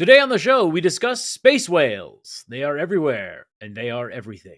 Today on the show, we discuss space whales. They are everywhere, and they are everything.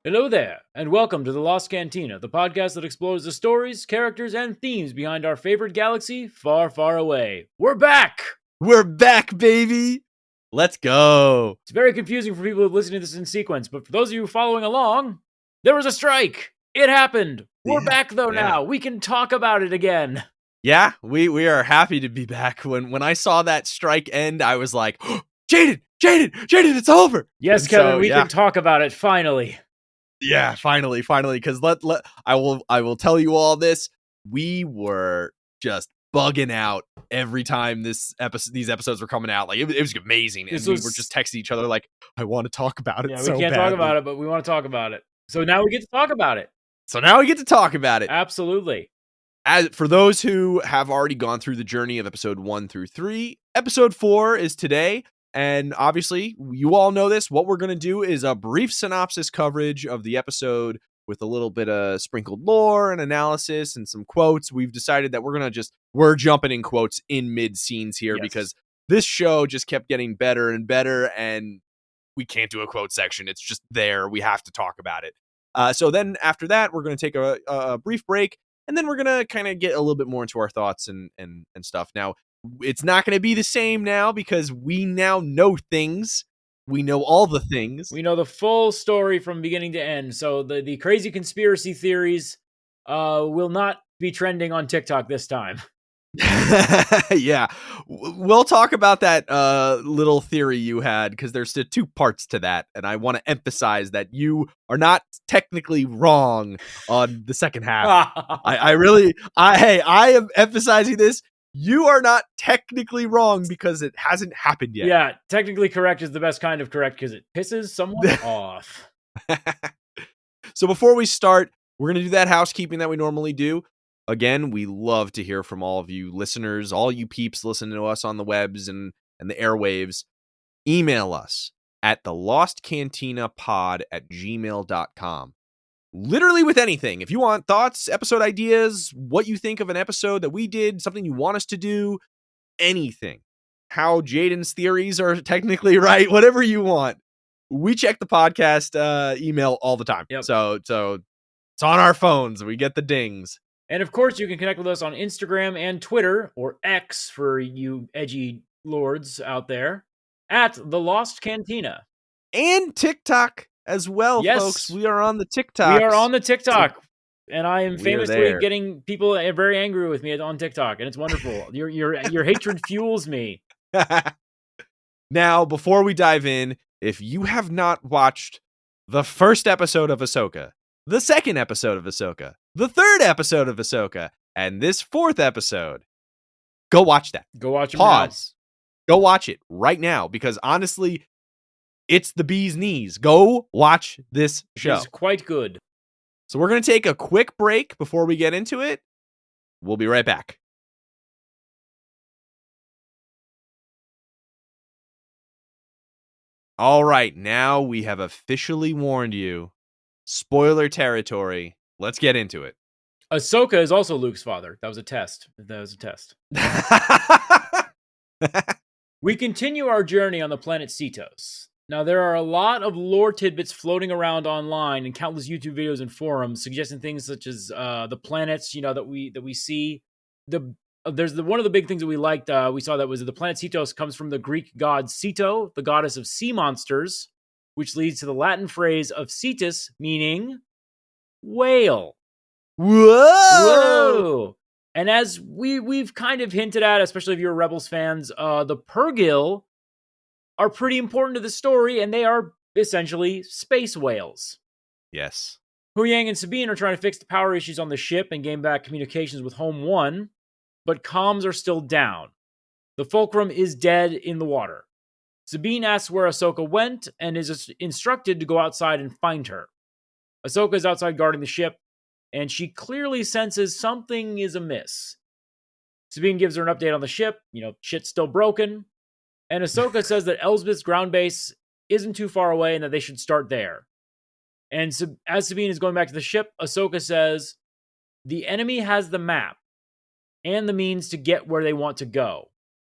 Hello there, and welcome to The Lost Cantina, the podcast that explores the stories, characters, and themes behind our favorite galaxy far, far away. We're back! We're back, baby! Let's go! It's very confusing for people listening to this in sequence, but for those of you following along, there was a strike! It happened! We're back, though, now! We can talk about it again! Yeah, we are happy to be back. When I saw that strike end, I was like, oh, Jaden, it's over! Yes, And Kevin, so, we can talk about it, finally. Yeah, finally, because I will tell you all this. We were just bugging out every time these episodes were coming out. Like it was amazing, and we were just texting each other like, "I want to talk about it." Yeah, so we can't badly. talk about it, but we want to talk about it. So now we get to talk about it. Absolutely. As for those who have already gone through the journey of episode 1 through 3, episode 4 is today. And obviously, you all know this. What we're going to do is a brief synopsis coverage of the episode with a little bit of sprinkled lore and analysis and some quotes. We've decided that we're jumping in quotes in mid scenes here because this show just kept getting better and better, and we can't do a quote section. It's just there. We have to talk about it. So then after that, we're going to take a brief break, and then we're going to kind of get a little bit more into our thoughts and stuff. Now, it's not going to be the same now because we now know things. We know all the things. We know the full story from beginning to end. So the crazy conspiracy theories will not be trending on TikTok this time. Yeah. We'll talk about that little theory you had because there's two parts to that. And I want to emphasize that you are not technically wrong on the second half. I am emphasizing this. You are not technically wrong because it hasn't happened yet. Yeah, technically correct is the best kind of correct because it pisses someone off. So before we start, we're going to do that housekeeping that we normally do. Again, we love to hear from all of you listeners, all you peeps listening to us on the webs and the airwaves. Email us at thelostcantinapod@gmail.com. Literally with anything. If you want thoughts, episode ideas, what you think of an episode that we did, something you want us to do, anything. How Jaden's theories are technically right, whatever you want. We check the podcast email all the time. Yep. So it's on our phones. We get the dings. And of course, you can connect with us on Instagram and Twitter, or X for you edgy lords out there, at The Lost Cantina. And TikTok as well, folks. We are on the TikTok. We are on the TikTok. And I am famously getting getting people very angry with me on TikTok, and it's wonderful. Your hatred fuels me. Now, before we dive in, if you have not watched the first episode of AHSOKA, the second episode of AHSOKA, the third episode of AHSOKA, and this fourth episode, go watch that. Go watch it. Pause. Go watch it right now because honestly, it's the bee's knees. Go watch this show. It's quite good. So we're going to take a quick break before we get into it. We'll be right back. All right, now we have officially warned you. Spoiler territory. Let's get into it. AHSOKA is also Luke's father. That was a test. We continue our journey on the planet Cetos. Now, there are a lot of lore tidbits floating around online and countless YouTube videos and forums suggesting things such as the planets, that we see. There's one of the big things that we liked. We saw that was the planet Cetos comes from the Greek god Ceto, the goddess of sea monsters, which leads to the Latin phrase of Cetus, meaning whale. Whoa! And as we've kind of hinted at, especially if you're Rebels fans, the Purrgil are pretty important to the story, and they are essentially space whales. Yes. Huyang and Sabine are trying to fix the power issues on the ship and gain back communications with Home 1, but comms are still down. The Fulcrum is dead in the water. Sabine asks where AHSOKA went and is instructed to go outside and find her. AHSOKA is outside guarding the ship, and she clearly senses something is amiss. Sabine gives her an update on the ship. Shit's still broken. And AHSOKA says that Elsbeth's ground base isn't too far away and that they should start there. And as Sabine is going back to the ship, AHSOKA says, the enemy has the map and the means to get where they want to go.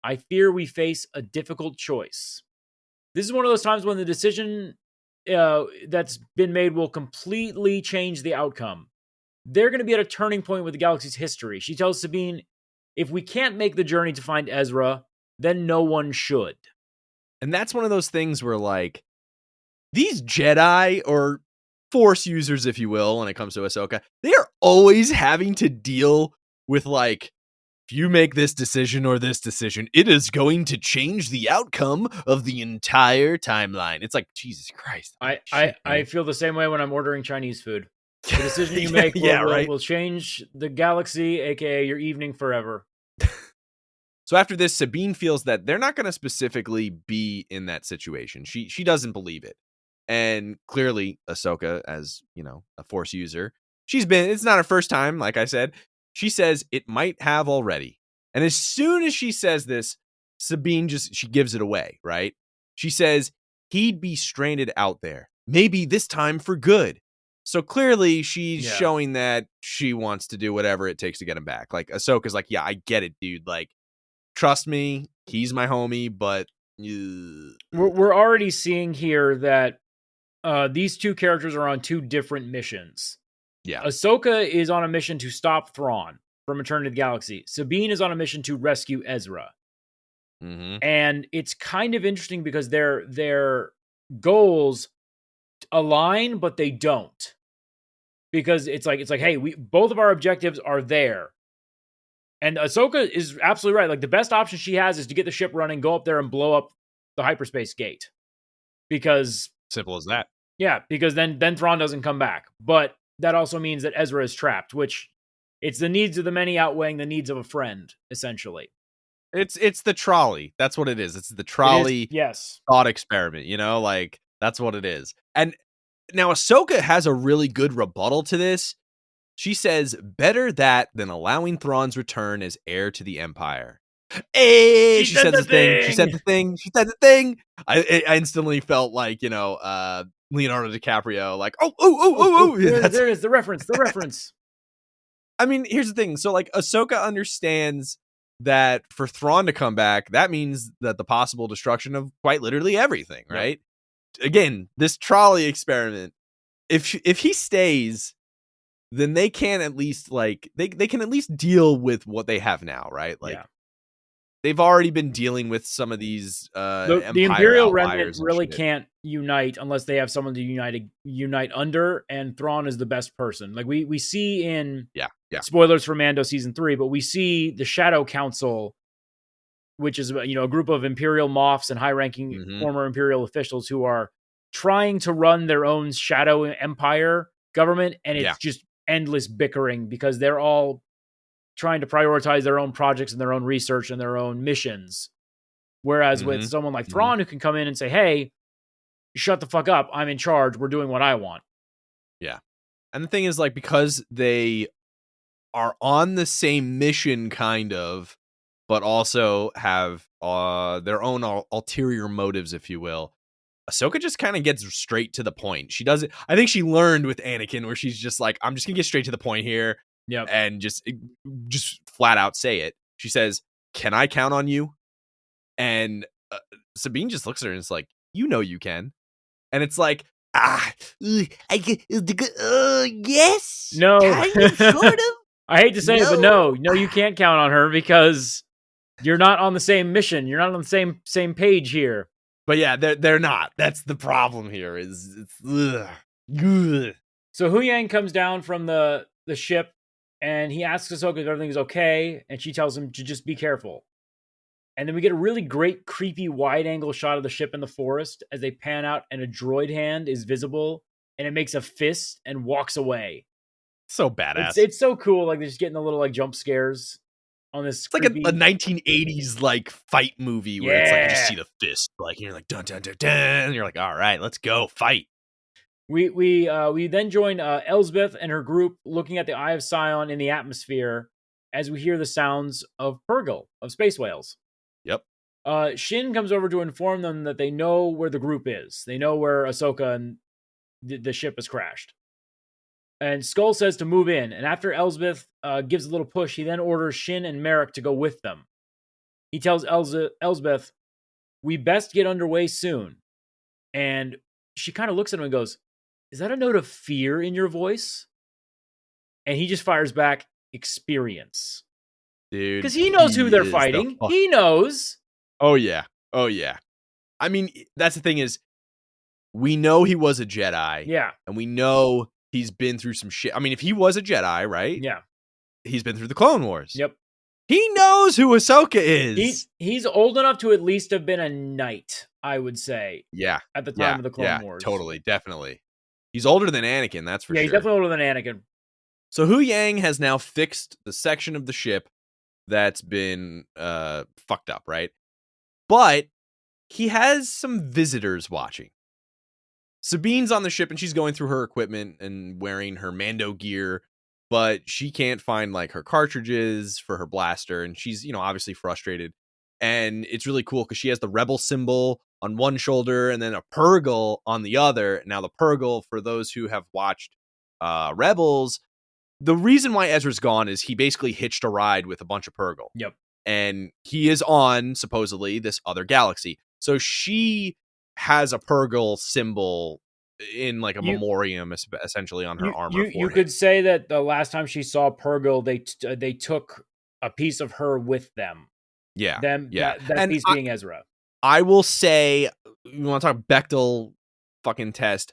I fear we face a difficult choice. This is one of those times when the decision that's been made will completely change the outcome. They're going to be at a turning point with the galaxy's history. She tells Sabine, if we can't make the journey to find Ezra, then no one should. And that's one of those things where, like, these Jedi, or Force users, if you will, when it comes to AHSOKA, they are always having to deal with, like, if you make this decision or this decision, it is going to change the outcome of the entire timeline. It's like, Jesus Christ. I feel the same way when I'm ordering Chinese food. The decision you make will change the galaxy, aka your evening forever. So after this, Sabine feels that they're not going to specifically be in that situation. She doesn't believe it. And clearly, AHSOKA, as, a Force user, it's not her first time, like I said. She says it might have already. And as soon as she says this, Sabine she gives it away, right? She says he'd be stranded out there, maybe this time for good. So clearly she's showing that she wants to do whatever it takes to get him back. Like, Ahsoka's like, yeah, I get it, dude. Like, trust me, he's my homie, but we're already seeing here that these two characters are on two different missions. Yeah. AHSOKA is on a mission to stop Thrawn from returning to the galaxy. Sabine is on a mission to rescue Ezra. Mm-hmm. And it's kind of interesting because their goals align, but they don't. Because it's like, hey, both of our objectives are there. And AHSOKA is absolutely right. Like, the best option she has is to get the ship running, go up there and blow up the hyperspace gate. Because simple as that. Yeah, because then Thrawn doesn't come back. But that also means that Ezra is trapped, which it's the needs of the many outweighing the needs of a friend, essentially. It's the trolley. That's what it is. It's the trolley thought experiment, like, that's what it is. And now Ahsoka has a really good rebuttal to this. She says, better that than allowing Thrawn's return as heir to the Empire. Hey, she said the thing. She said the thing. She said the thing. I instantly felt like, Leonardo DiCaprio, like, oh. There it is, the reference. I mean, here's the thing. So, like, Ahsoka understands that for Thrawn to come back, that means that the possible destruction of quite literally everything, right? Yep. Again, this trolley experiment, if he stays, then they can at least, like, they can at least deal with what they have now, right? Like, they've already been dealing with some of these the Imperial Remnant really can't unite unless they have someone to unite under, and Thrawn is the best person. Like, we see in spoilers for Mando season 3, but we see the Shadow Council, which is a group of Imperial Moffs and high-ranking former Imperial officials who are trying to run their own Shadow Empire government, and it's just endless bickering because they're all trying to prioritize their own projects and their own research and their own missions. Whereas with someone like Thrawn who can come in and say, hey, shut the fuck up, I'm in charge, we're doing what I want. Yeah. And the thing is, like, because they are on the same mission, kind of, but also have their own ulterior motives, if you will, Ahsoka just kind of gets straight to the point. She doesn't. I think she learned with Anakin, where she's just like, I'm just gonna get straight to the point here, and just flat out say it. She says, "Can I count on you?" And Sabine just looks at her and is like, you can. And it's like, yes, no, kind of, sort of. I hate to say it, but no, you can't count on her because you're not on the same mission. You're not on the same page here. But yeah, they're not. That's the problem here. So Huyang comes down from the ship And he asks Ahsoka if everything's okay, and she tells him to just be careful. And then we get a really great, creepy, wide-angle shot of the ship in the forest as they pan out, and a droid hand is visible, and it makes a fist and walks away. So It's badass. it's so cool. Like, they're just getting the little like jump scares on this It's like creepy. a 1980s like fight movie where it's like you just see the fist, like you're like dun dun dun dun, and you're like, all right, let's go fight. We then join Elsbeth and her group looking at the Eye of Sion in the atmosphere as we hear the sounds of Purrgil, of space whales. Yep. Shin comes over to inform them that they know where the group is. They know where Ahsoka and the ship has crashed. And Skull says to move in, and after Elsbeth gives a little push, he then orders Shin and Merrick to go with them. He tells Elsbeth, "We best get underway soon." And she kind of looks at him and goes, "Is that a note of fear in your voice?" And he just fires back, "Experience." Dude. Because he knows who they're fighting. He knows. Oh, yeah. Oh, yeah. I mean, that's the thing is, we know he was a Jedi. Yeah. And we know he's been through some shit. I mean, if he was a Jedi, right? Yeah. He's been through the Clone Wars. Yep. He knows who Ahsoka is. He's old enough to at least have been a knight, I would say. Yeah. At the time of the Clone Wars. Totally. Definitely. He's older than Anakin, that's for sure. Yeah, he's definitely older than Anakin. So Hu Yang has now fixed the section of the ship that's been fucked up, right? But he has some visitors watching. Sabine's on the ship and she's going through her equipment and wearing her Mando gear, but she can't find like her cartridges for her blaster, and she's, obviously frustrated. And it's really cool because she has the rebel symbol on one shoulder and then a Purrgil on the other. Now the Purrgil, for those who have watched Rebels, the reason why Ezra's gone is he basically hitched a ride with a bunch of Purrgil. Yep. And he is on, supposedly, this other galaxy. So she has a Purrgil symbol in like a memoriam, essentially, on her armor. You could say that the last time she saw Purrgil, they took a piece of her with them. Yeah. That piece being Ezra. I will say, you want to talk Bechdel fucking test.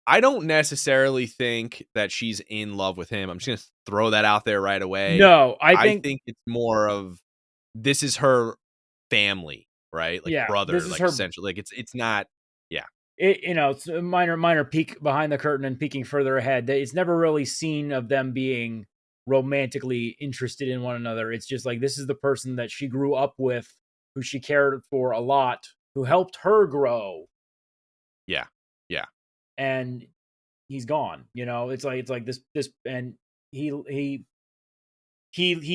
I don't necessarily think that she's in love with him. I'm just going to throw that out there right away. No, I think it's more of, this is her family, right? Like brother, like essentially. Like it's not, it's a minor peek behind the curtain and peeking further ahead. It's never really seen of them being romantically interested in one another. It's just like, this is the person that she grew up with, who she cared for a lot, who helped her grow. Yeah. And he's gone. It's like this, and he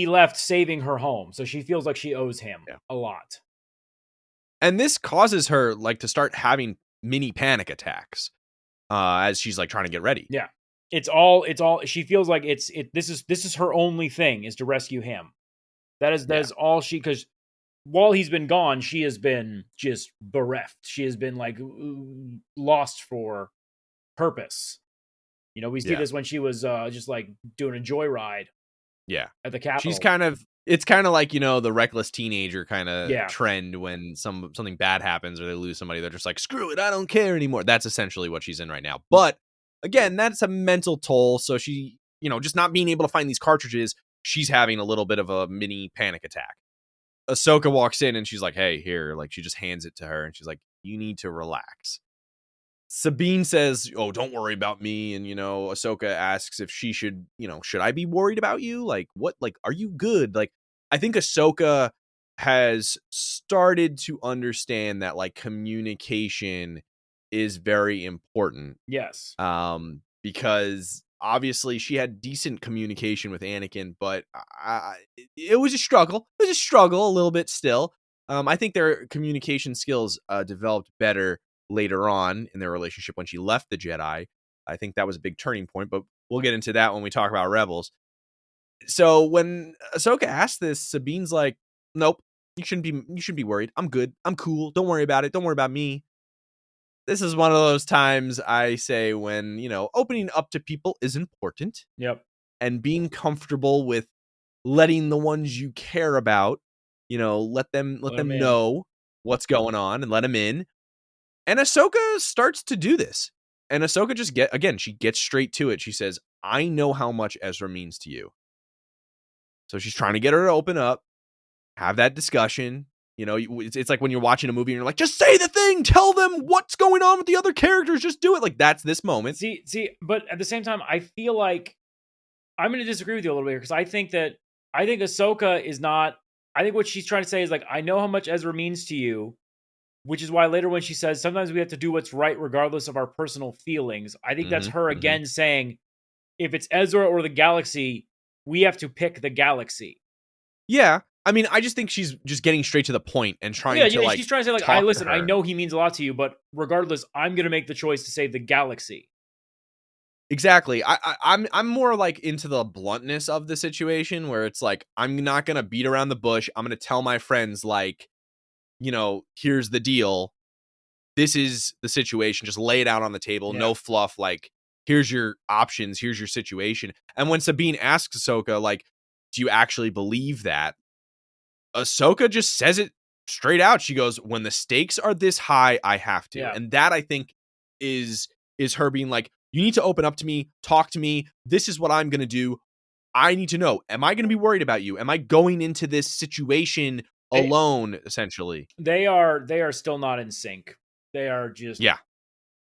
left saving her home, so she feels like she owes him a lot. And this causes her like to start having mini panic attacks as she's like trying to get ready. Yeah. It's all she feels like this is her only thing, is to rescue him. That is all she, because while he's been gone, she has been just bereft. She has been like lost for purpose. We see this when she was just like doing a joyride. Yeah. At the Capitol. It's kind of like, the reckless teenager kind of trend when something bad happens or they lose somebody. They're just like, screw it, I don't care anymore. That's essentially what she's in right now. But again, that's a mental toll. So she, just not being able to find these cartridges, she's having a little bit of a mini panic attack. Ahsoka walks in and she's like, hey, here. Like, she just hands it to her and she's like, you need to relax. Sabine says, oh, don't worry about me. And, Ahsoka asks if she should, should I be worried about you? Like, what, like, are you good? Like, I think Ahsoka has started to understand that, like, communication is very important. Yes. Because obviously she had decent communication with Anakin, but it was a struggle. It was a struggle a little bit still. I think their communication skills developed better later on in their relationship when she left the Jedi. I think that was a big turning point, but we'll get into that when we talk about Rebels. So when Ahsoka asked this, Sabine's like, nope, you shouldn't be worried. I'm good. I'm cool. Don't worry about it. Don't worry about me. This is one of those times I say when, opening up to people is important. Yep. And being comfortable with letting the ones you care about, let them know what's going on and let them in. And Ahsoka starts to do this. And Ahsoka just she gets straight to it. She says, I know how much Ezra means to you. So she's trying to get her to open up, have that discussion. You know, it's like when you're watching a movie and you're like, just say the thing, tell them what's going on with the other characters, just do it. Like, that's this moment. See, but at the same time, I feel like I'm going to disagree with you a little bit because I think Ahsoka is not. I think what she's trying to say is like, I know how much Ezra means to you, which is why later when she says sometimes we have to do what's right regardless of our personal feelings. I think that's her again saying, if it's Ezra or the galaxy, we have to pick the galaxy. Yeah. I mean, I just think she's just getting straight to the point and trying to like. She's trying to say like, I know he means a lot to you, but regardless, I'm going to make the choice to save the galaxy. Exactly. I'm more like into the bluntness of the situation where it's like, I'm not going to beat around the bush. I'm going to tell my friends like, you know, here's the deal. This is the situation. Just lay it out on the table. Yeah. No fluff. Like, here's your options. Here's your situation. And when Sabine asks Ahsoka, like, do you actually believe that? Ahsoka just says it straight out. She goes, when the stakes are this high, I have to. Yeah. And that I think is her being like, you need to open up to me, talk to me. This is what I'm going to do. I need to know, am I going to be worried about you? Am I going into this situation alone, essentially? They are still not in sync. They are just,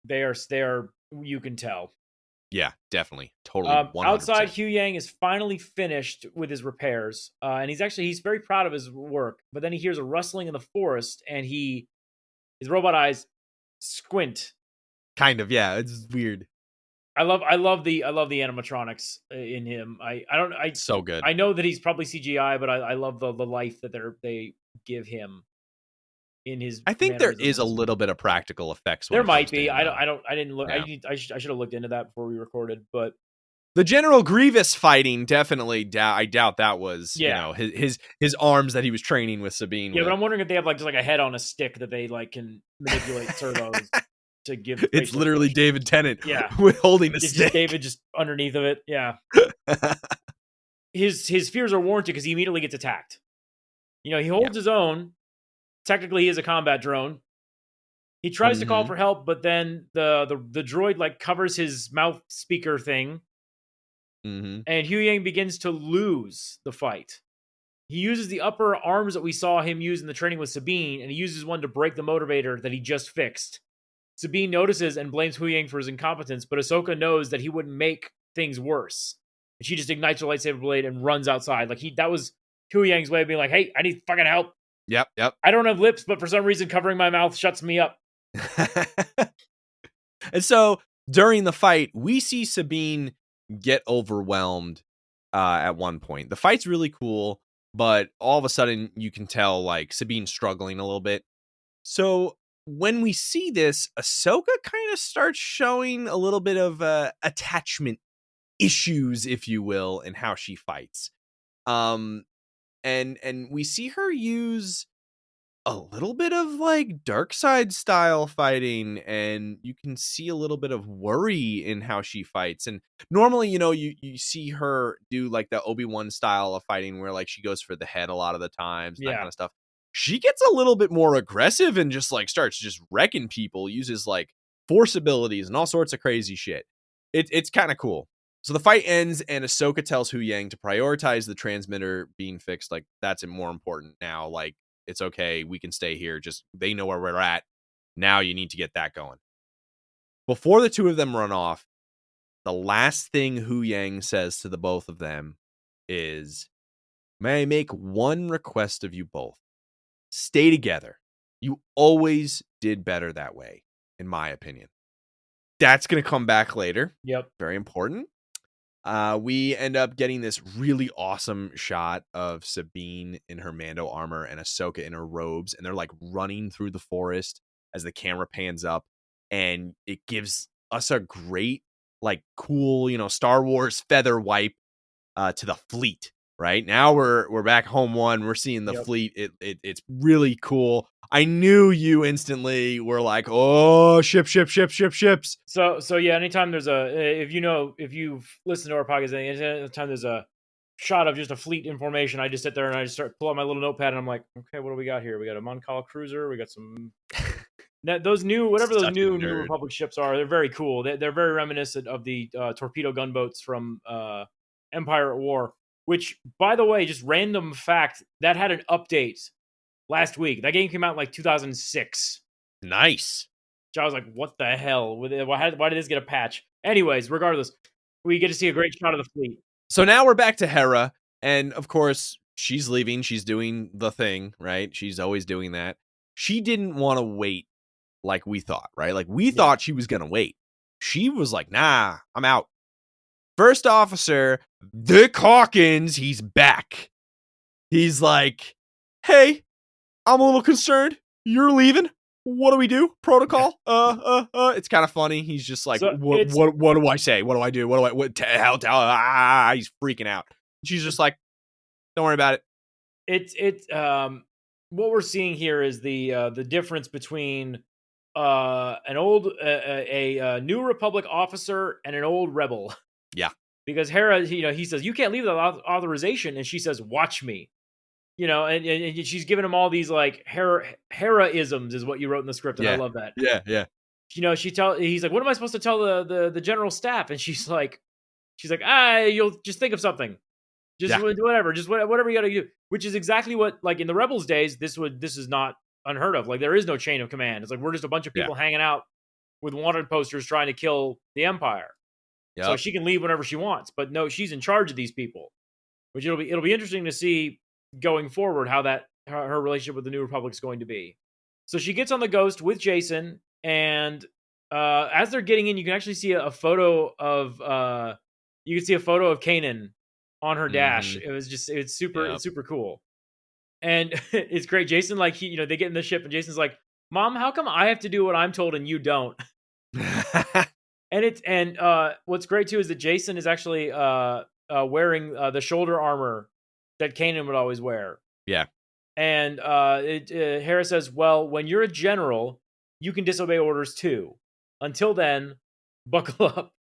they are, you can tell. Yeah, definitely. Totally. 100%. Outside, Huyang is finally finished with his repairs. And he's very proud of his work, but then he hears a rustling in the forest and his robot eyes squint. Kind of. Yeah. It's weird. I love the animatronics in him. It's so good. I know that he's probably CGI, but I love the life that they give him in his. I think there is a little bit of practical effects. There might be. I didn't look. Yeah. I should have looked into that before we recorded. But the General Grievous fighting definitely. I doubt that was you know his arms that he was training with Sabine. Yeah, but I'm wondering if they have like just like a head on a stick that they like can manipulate servos. To give it's literally expression. David Tennant with holding a stick. David just underneath of it. Yeah. his fears are warranted because he immediately gets attacked. You know, he holds his own. Technically, he is a combat drone. He tries to call for help, but then the droid like covers his mouth speaker thing. And Huyang begins to lose the fight. He uses the upper arms that we saw him use in the training with Sabine, and he uses one to break the motivator that he just fixed. Sabine notices and blames Huyang for his incompetence, but Ahsoka knows that he wouldn't make things worse. And she just ignites her lightsaber blade and runs outside. Like that was Huyang's way of being like, hey, I need fucking help. Yep. I don't have lips, but for some reason covering my mouth shuts me up. And so during the fight, we see Sabine get overwhelmed at one point. The fight's really cool, but all of a sudden you can tell like Sabine's struggling a little bit. So when we see this, Ahsoka kind of starts showing a little bit of attachment issues, if you will, in how she fights. And we see her use a little bit of like dark side style fighting, and you can see a little bit of worry in how she fights. And normally, you know, you see her do like the Obi-Wan style of fighting where like she goes for the head a lot of the times, that kind of stuff. She gets a little bit more aggressive and just like starts just wrecking people, uses like force abilities and all sorts of crazy shit. It's kind of cool. So the fight ends and Ahsoka tells Huyang to prioritize the transmitter being fixed. Like that's more important now. Like it's okay. We can stay here. Just they know where we're at. Now you need to get that going. Before the two of them run off, the last thing Huyang says to the both of them is, may I make one request of you both? Stay together. You always did better that way, in my opinion. That's going to come back later. Yep. Very important. We end up getting this really awesome shot of Sabine in her Mando armor and Ahsoka in her robes, and they're like running through the forest as the camera pans up, and it gives us a great, like, cool, you know, Star Wars feather wipe to the fleet. Right now we're back home one. We're seeing the fleet. It's really cool. I knew you instantly were like, oh, ships. So yeah, anytime there's if you've listened to our podcast, anytime there's a shot of just a fleet information, I just sit there and I just start pull out my little notepad and I'm like, okay, what do we got here? We got a Mon Cal cruiser. We got some those new New Republic ships are. They're very cool. They're very reminiscent of the torpedo gunboats from Empire at War. which, by the way, just random fact, that had an update last week. That game came out in like 2006. Nice. So I was like, what the hell? Why did this get a patch? Anyways, regardless, we get to see a great shot of the fleet. So now we're back to Hera, and of course, she's leaving. She's doing the thing, right? She's always doing that. She didn't want to wait like we thought, right? Like we thought she was going to wait. She was like, nah, I'm out. First officer, Dick Hawkins, he's back. He's like, hey, I'm a little concerned. You're leaving. What do we do? Protocol? It's kind of funny. He's just like, So what do I say? What do I do? He's freaking out. She's just like, don't worry about it. What we're seeing here is the difference between an old a New Republic officer and an old rebel. Yeah. Because Hera, he says, you can't leave without authorization, and she says, watch me. And she's giving him all these like Hera-isms is what you wrote in the script, and I love that. Yeah. He's like, what am I supposed to tell the general staff? And she's like, you'll just think of something. Whatever you got to do. Which is exactly what, like, in the Rebels days, this is not unheard of. Like, there is no chain of command. It's like, we're just a bunch of people hanging out with wanted posters trying to kill the Empire. Yep. So she can leave whenever she wants. But no, she's in charge of these people. Which it'll be interesting to see going forward how her relationship with the New Republic is going to be. So she gets on the Ghost with Jason, and as they're getting in, you can actually see a photo of Kanan on her dash. It's super cool, and it's great. Jason, like, they get in the ship, and Jason's like, "Mom, how come I have to do what I'm told and you don't?" And what's great too is that Jason is actually wearing the shoulder armor that Kanan would always wear. Yeah. And Hera says, well, when you're a general, you can disobey orders too. Until then, buckle up.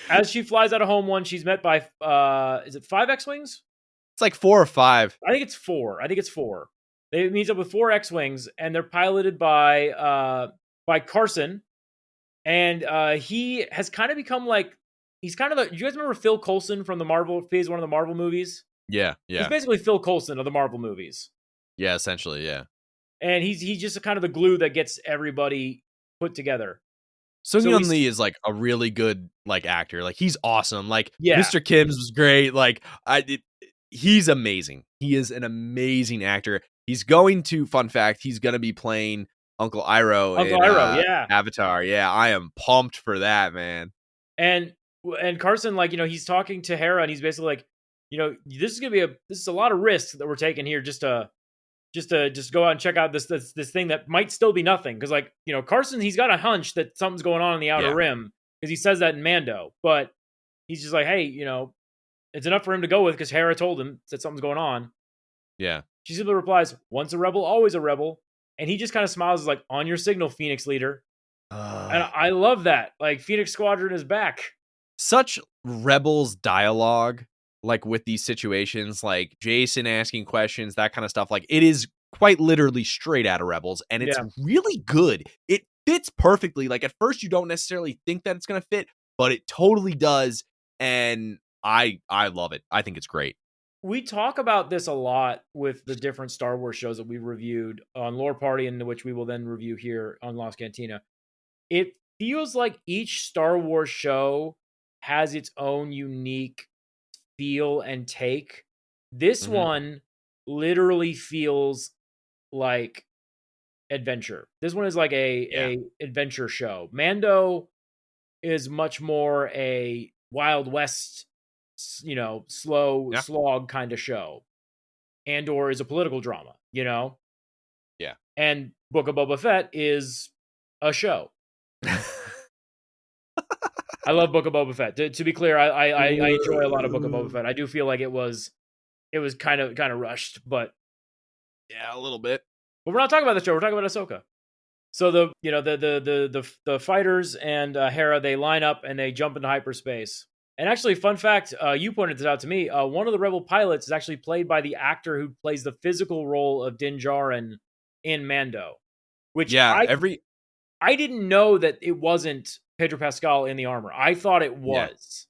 As she flies out of Home One, she's met by, is it 5 X-Wings? It's like 4 or 5. I think it's 4. They meet up with 4 X-Wings, and they're piloted by Carson. And he has kind of become like, he's kind of you guys remember Phil Coulson from the Phase 1 of the Marvel movies? Yeah. He's basically Phil Coulson of the Marvel movies. Yeah, essentially, yeah. And he's just kind of the glue that gets everybody put together. Sung-Yeon Lee is like a really good like actor. Like, he's awesome. Like, yeah. Mr. Kim's was great. Like, he's amazing. He is an amazing actor. He's going to, fun fact, he's going to be playing Uncle Iroh in Avatar. Yeah, I am pumped for that, man. And Carson, like, he's talking to Hera, and he's basically like, this is a lot of risks that we're taking here just to go out and check out this thing that might still be nothing. Because, like, Carson, he's got a hunch that something's going on in the Outer Rim, because he says that in Mando. But he's just like, hey, it's enough for him to go with, because Hera told him that something's going on. Yeah. She simply replies, once a rebel, always a rebel. And he just kind of smiles, like, on your signal, Phoenix Leader. And I love that. Like, Phoenix Squadron is back. Such Rebels dialogue, like, with these situations, like Jason asking questions, that kind of stuff. Like, it is quite literally straight out of Rebels, and it's really good. It fits perfectly. Like, at first you don't necessarily think that it's going to fit, but it totally does. And I love it. I think it's great. We talk about this a lot with the different Star Wars shows that we've reviewed on Lore Party, and which we will then review here on Lost Cantina. It feels like each Star Wars show has its own unique feel and take. This one literally feels like adventure. This one is like a adventure show. Mando is much more a Wild West, slow slog kind of show. Andor is a political drama, Yeah. And Book of Boba Fett is a show. I love Book of Boba Fett. To be clear, I enjoy a lot of Book of Boba Fett. I do feel like it was kind of rushed, but yeah, a little bit. But we're not talking about the show. We're talking about Ahsoka. So the fighters and Hera, they line up and they jump into hyperspace. And actually, fun fact, you pointed this out to me. One of the Rebel pilots is actually played by the actor who plays the physical role of Din Djarin in Mando. Which I didn't know that it wasn't Pedro Pascal in the armor. I thought it was.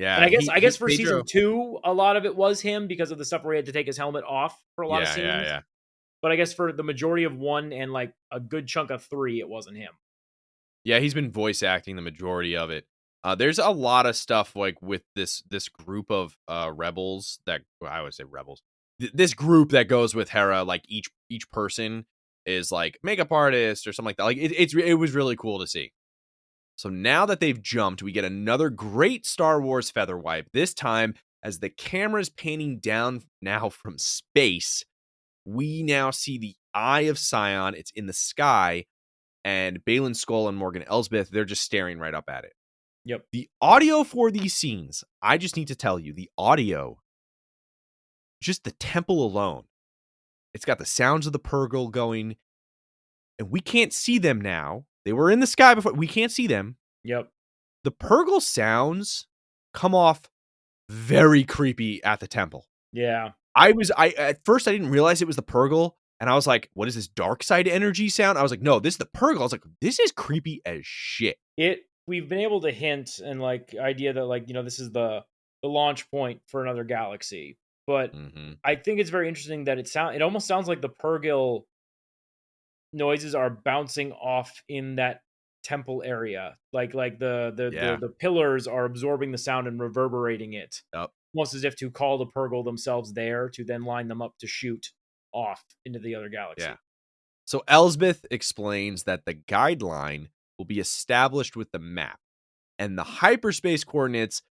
And Yeah, I guess for season Pedro. 2, a lot of it was him because of the stuff where he had to take his helmet off for a lot of scenes. Yeah. But I guess for the majority of 1 and like a good chunk of 3, it wasn't him. Yeah, he's been voice acting the majority of it. There's a lot of stuff like with this group of rebels that, well, I would say rebels. This group that goes with Hera, like each person is like makeup artist or something like that. Like it was really cool to see. So now that they've jumped, we get another great Star Wars feather wipe. This time, as the camera's panning down now from space, we now see the Eye of Sion. It's in the sky, and Balin Skull and Morgan Elsbeth, they're just staring right up at it. Yep. The audio for these scenes, I just need to tell you, the audio, just the temple alone, it's got the sounds of the Purgle going, and we can't see them now. They were in the sky before. We can't see them. Yep. The Purgle sounds come off very creepy at the temple. Yeah. I at first I didn't realize it was the Purgle, and I was like, what is this dark side energy sound? I was like, no, this is the Purgle. I was like, this is creepy as shit. We've been able to hint and like idea that like, this is the launch point for another galaxy. But I think it's very interesting that it almost sounds like the Purgle noises are bouncing off in that temple area. Like the pillars are absorbing the sound and reverberating it. Yep. Almost as if to call the Purgle themselves there to then line them up to shoot off into the other galaxy. Yeah. So Elsbeth explains that the guideline will be established with the map, and the hyperspace coordinates,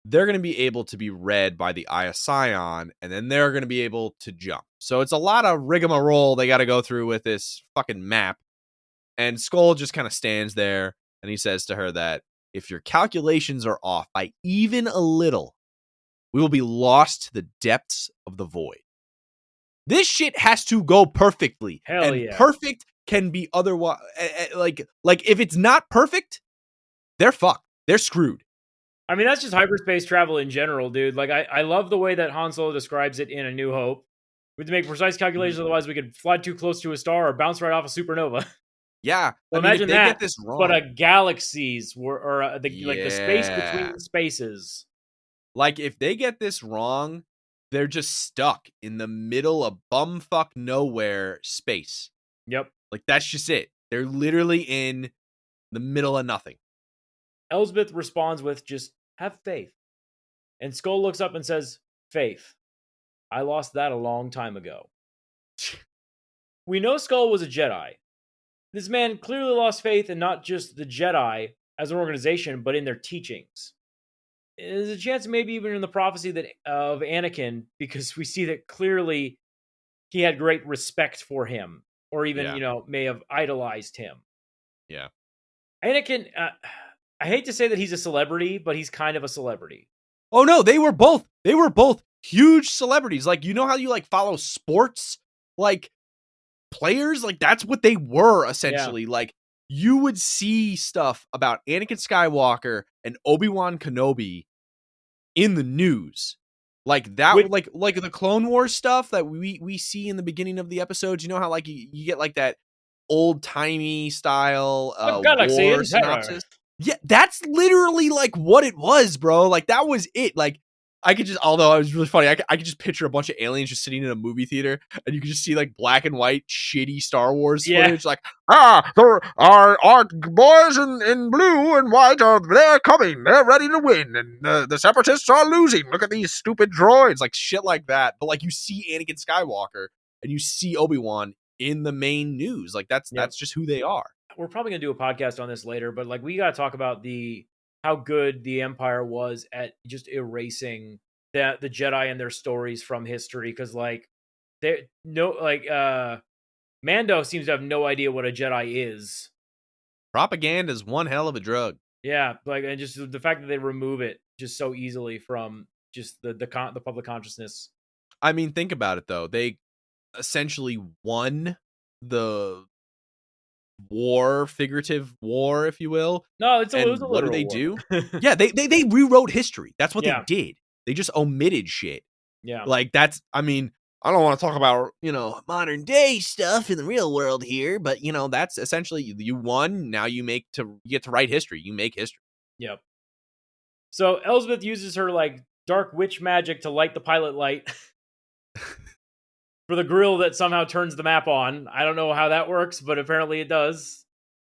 they're going to be able to be read by the Eye of Sion, and then they're going to be able to jump. So it's a lot of rigmarole they got to go through with this fucking map. And Skull just kind of stands there, and he says to her that if your calculations are off by even a little, we will be lost to the depths of the void. This shit has to go perfectly. Hell yeah. Perfect can be otherwise. Like if it's not perfect, they're fucked. They're screwed. I mean, that's just hyperspace travel in general, dude. Like, I love the way that Han Solo describes it in A New Hope. We have to make precise calculations, otherwise we could fly too close to a star or bounce right off a supernova. Yeah. Well, I mean, imagine if they that, get this wrong, but a galaxies like the space between the spaces. Like, if they get this wrong, they're just stuck in the middle of bumfuck nowhere space. Yep. Like, that's just it. They're literally in the middle of nothing. Elsbeth responds with, just have faith. And Skull looks up and says, faith. I lost that a long time ago. We know Skull was a Jedi. This man clearly lost faith in not just the Jedi as an organization, but in their teachings. There's a chance maybe even in the prophecy that of Anakin, because we see that clearly he had great respect for him, or even, may have idolized him. Yeah. Anakin, I hate to say that he's a celebrity, but he's kind of a celebrity. Oh no, they were both huge celebrities. Like, you know how you like follow sports, like players, like that's what they were essentially. Yeah. Like, you would see stuff about Anakin Skywalker and Obi-Wan Kenobi in the news. Like that, like the Clone Wars stuff that we see in the beginning of the episodes. You know how like you get like that old timey style war synopsis. Yeah, that's literally like what it was, bro. Like that was it. Like I could just, although it was really funny, I could just picture a bunch of aliens just sitting in a movie theater, and you could just see like black and white shitty Star Wars footage. Like, our boys in blue and white they're coming, they're ready to win, and the separatists are losing. Look at these stupid droids, like shit like that. But like you see Anakin Skywalker and you see Obi-Wan in the main news. Like that's just who they are. We're probably gonna do a podcast on this later, but like we gotta talk about how good the Empire was at just erasing the Jedi and their stories from history, because like Mando seems to have no idea what a Jedi is. Propaganda is one hell of a drug. Yeah, like, and just the fact that they remove it just so easily from just the public consciousness. I mean, think about it though. They essentially won the figurative war, if you will. No, it was a what do they war. do? Yeah, they rewrote history. That's what they did. They just omitted shit. Yeah. Like that's, I mean, I don't want to talk about, modern day stuff in the real world here, but that's essentially, you won. Now you get to write history. You make history. Yep. So Elsbeth uses her like dark witch magic to light the pilot light for the grill that somehow turns the map on. I don't know how that works, but apparently it does.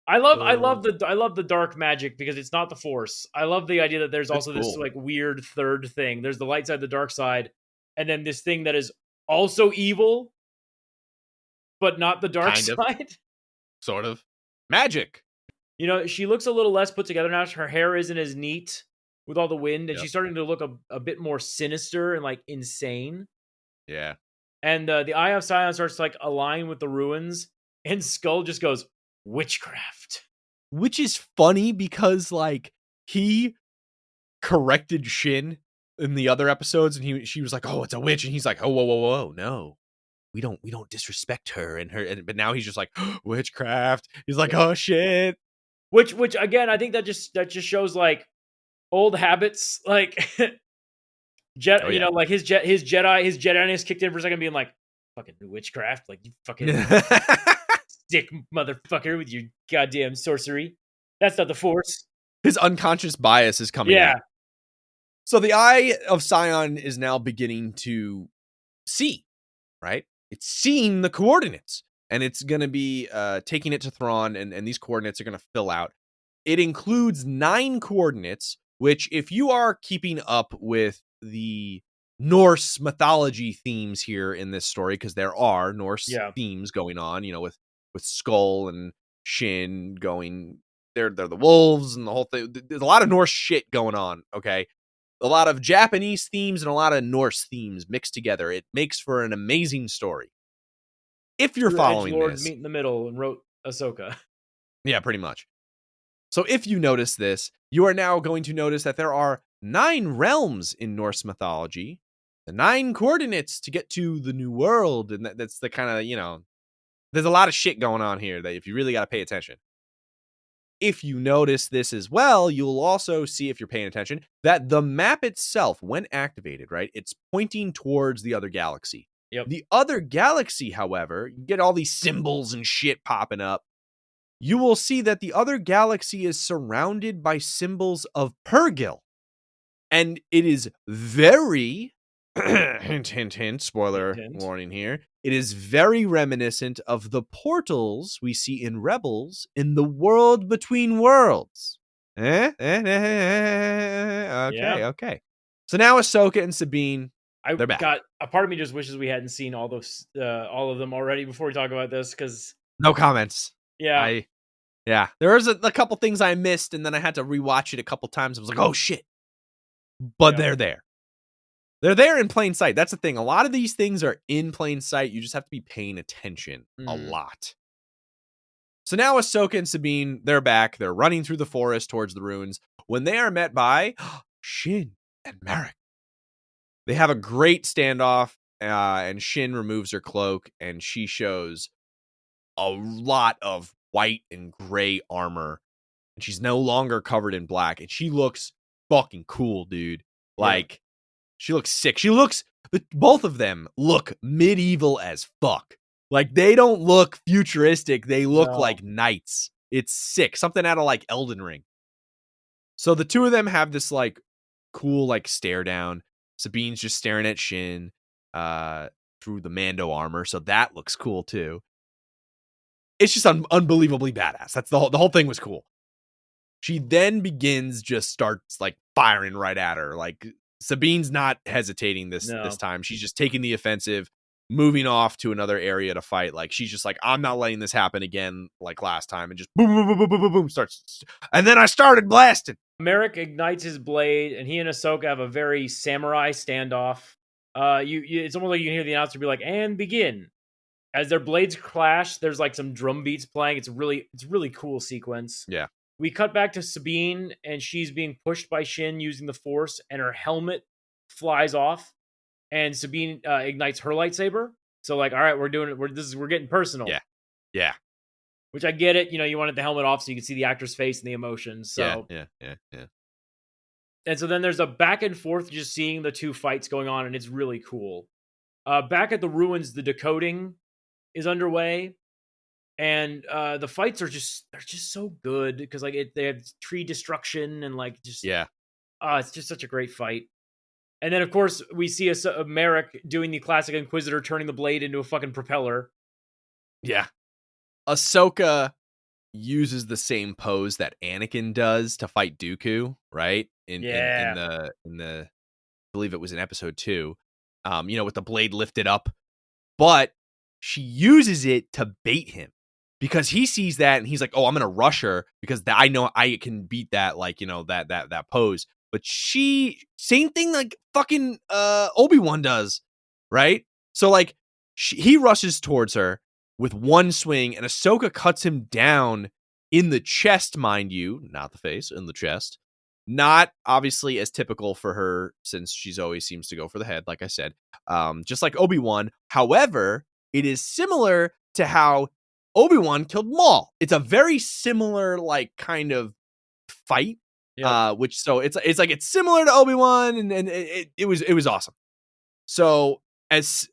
I love the dark magic because it's not the Force. I love the idea that there's That's also this cool. like weird third thing. There's the light side, the dark side, and then this thing that is also evil, but not the dark Kind of, side. sort of. Magic. You know, she looks a little less put together now. Her hair isn't as neat with all the wind, and Yep. she's starting to look a bit more sinister and like insane. Yeah. And the Eye of Sion starts to like align with the ruins, and Skull just goes witchcraft. Which is funny because like he corrected Shin in the other episodes, and she was like, "Oh, it's a witch," and he's like, "Oh, whoa, whoa, whoa, no, we don't disrespect her and her." But now he's just like, "Witchcraft." He's like, "Oh shit." Which again, I think that just shows like old habits, like Oh you yeah. know, like his Jedi-ness kicked in for a second, being like, "Fucking witchcraft, like you fucking sick motherfucker with your goddamn sorcery. That's not the Force." His unconscious bias is coming Yeah, out. So the Eye of Sion is now beginning to see, right? It's seeing the coordinates, and it's going to be taking it to Thrawn, and these coordinates are going to fill out. It includes 9 coordinates, which, if you are keeping up with the Norse mythology themes here in this story, because there are Norse yeah. themes going on, with Skull and Shin going, they're the wolves and the whole thing. There's a lot of Norse shit going on, okay? A lot of Japanese themes and a lot of Norse themes mixed together. It makes for an amazing story. If you're Two following edgelords this, meet in the middle and wrote Ahsoka. yeah, pretty much. So if you notice this, you are now going to notice that there are 9 realms in Norse mythology, the 9 coordinates to get to the new world, and that's the kind of, there's a lot of shit going on here that if you really got to pay attention. If you notice this as well, you'll also see, if you're paying attention, that the map itself, when activated, right, it's pointing towards the other galaxy. Yep. The other galaxy, however, you get all these symbols and shit popping up. You will see that the other galaxy is surrounded by symbols of Purgil. And it is very, hint, hint, hint, spoiler Hint. warning here. It is very reminiscent of the portals we see in Rebels in the world between worlds. Okay, Yeah. okay. So now Ahsoka and Sabine, they're back. A part of me just wishes we hadn't seen all of them already before we talk about this, because No comments. yeah, Yeah, there was a couple things I missed, and then I had to rewatch it a couple times. I was like, oh shit. But Yep. they're there. They're there in plain sight. That's the thing. A lot of these things are in plain sight. You just have to be paying attention a lot. So now Ahsoka and Sabine, they're back. They're running through the forest towards the ruins when they are met by Shin and Merrick. They have a great standoff, and Shin removes her cloak, and she shows a lot of white and gray armor. And she's no longer covered in black, and she looks fucking cool, dude. Like, she looks sick. Both of them look medieval as fuck. Like, they don't look futuristic. They look like knights. It's sick. Something out of, like, Elden Ring. So the two of them have this, like, cool, like, stare down. Sabine's just staring at Shin through the Mando armor, so that looks cool, too. It's just unbelievably badass. That's the whole thing was cool. She then starts like firing right at her. Like, Sabine's not hesitating this time. She's just taking the offensive, moving off to another area to fight. Like, she's just like, I'm not letting this happen again like last time, and just boom, boom, boom, boom, boom, boom, boom, starts. And then I started blasting. Merrick ignites his blade, and he and Ahsoka have a very samurai standoff. It's almost like you can hear the announcer be like, "And begin." As their blades clash, there's like some drum beats playing. It's really cool sequence. Yeah. We cut back to Sabine, and she's being pushed by Shin using the Force, and her helmet flies off, and Sabine ignites her lightsaber. So like, all right, we're doing it. We're getting personal. Yeah. Which I get it. You wanted the helmet off so you can see the actor's face and the emotions. So Yeah. And so then there's a back and forth, just seeing the two fights going on, and it's really cool. Back at the ruins, the decoding is underway, and the fights are just so good because like they have tree destruction and like just it's just such a great fight. And then, of course, we see a Merrick doing the classic Inquisitor, turning the blade into a fucking propeller. Yeah. Ahsoka uses the same pose that Anakin does to fight Dooku, right? In the I believe it was in episode 2. With the blade lifted up, but she uses it to bait him because he sees that and he's like, "Oh, I'm gonna rush her because I know I can beat that, like that pose." But same thing like fucking Obi-Wan does, right? So like he rushes towards her with one swing, and Ahsoka cuts him down in the chest, mind you, not the face, in the chest. Not obviously as typical for her since she's always seems to go for the head, like I said, just like Obi-Wan. However, it is similar to how Obi-Wan killed Maul. It's a very similar like kind of fight, which so it's like it's similar to Obi-Wan, and it was awesome. So as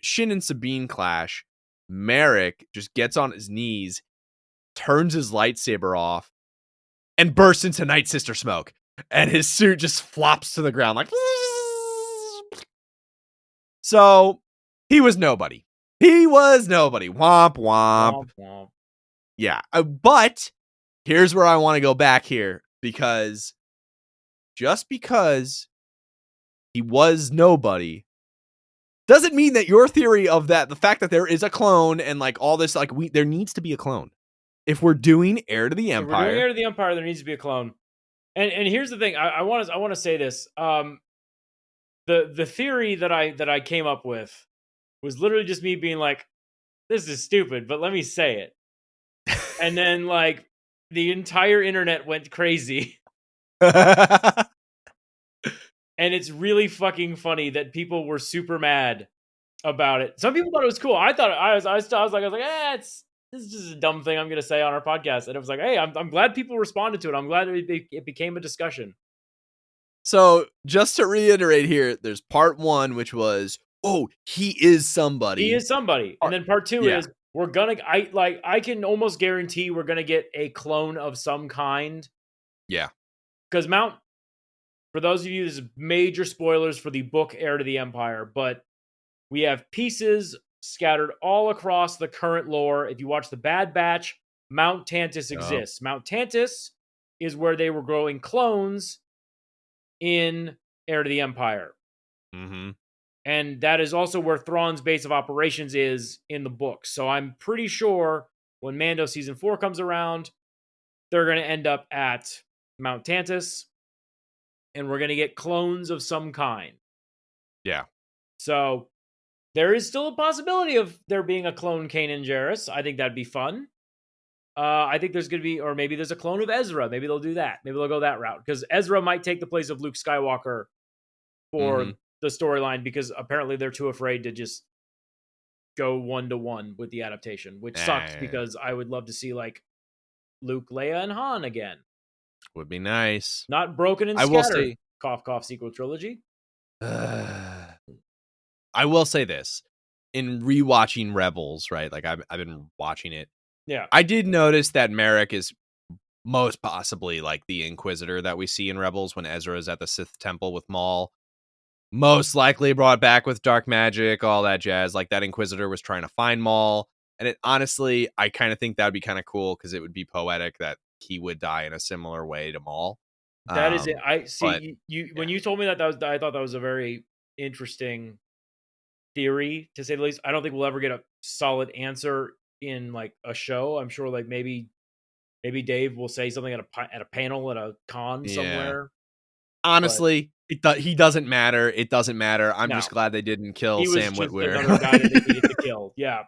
Shin and Sabine clash, Merrick just gets on his knees, turns his lightsaber off, and bursts into Night Sister smoke. And his suit just flops to the ground like. So he was nobody. Womp womp. Womp, womp. Yeah. But here's where I want to go back here, because just because he was nobody doesn't mean that your theory of that, the fact that there is a clone and like all this, like there needs to be a clone. If we're doing Heir to the Empire, if we're doing Heir to the Empire, there needs to be a clone. And here's the thing, I want to say this. The theory that I came up with was literally just me being like, this is stupid, but let me say it. And then like the entire internet went crazy. And it's really fucking funny that people were super mad about it. Some people thought it was cool. I thought I was like, this is just a dumb thing I'm going to say on our podcast. And it was like, hey, I'm glad people responded to it. I'm glad it became a discussion. So just to reiterate here, there's part 1, which was, oh, he is somebody. He is somebody. And then part 2 is we're gonna. I can almost guarantee we're gonna get a clone of some kind. Yeah. Because for those of you, this is major spoilers for the book Heir to the Empire, but we have pieces scattered all across the current lore. If you watch The Bad Batch, Mount Tantus exists. Mount Tantus is where they were growing clones in Heir to the Empire. Mm-hmm. And that is also where Thrawn's base of operations is in the book. So I'm pretty sure when Mando Season 4 comes around, they're going to end up at Mount Tantus, and we're going to get clones of some kind. Yeah. So there is still a possibility of there being a clone Kanan Jarrus. I think that'd be fun. I think there's going to be, or maybe there's a clone of Ezra. Maybe they'll do that. Maybe they'll go that route, because Ezra might take the place of Luke Skywalker for the storyline, because apparently they're too afraid to just go 1-to-1 with the adaptation, which sucks because I would love to see like Luke, Leia, and Han again. Would be nice. Not broken and scattered. I will say, cough, cough, sequel trilogy. I will say this. In rewatching Rebels, right? Like I've been watching it. Yeah. I did notice that Merrick is most possibly like the Inquisitor that we see in Rebels when Ezra is at the Sith Temple with Maul. Most likely brought back with dark magic, all that jazz. Like that Inquisitor was trying to find Maul. And honestly, I kind of think that would be kind of cool, because it would be poetic that he would die in a similar way to Maul. That is it. I see. When you told me that, I thought that was a very interesting theory, to say the least. I don't think we'll ever get a solid answer in like a show. I'm sure like maybe Dave will say something at a panel at a con somewhere. Honestly, he doesn't matter. It doesn't matter. I'm just glad they didn't kill Sam Witwer. Another guy that they needed to kill. Yeah.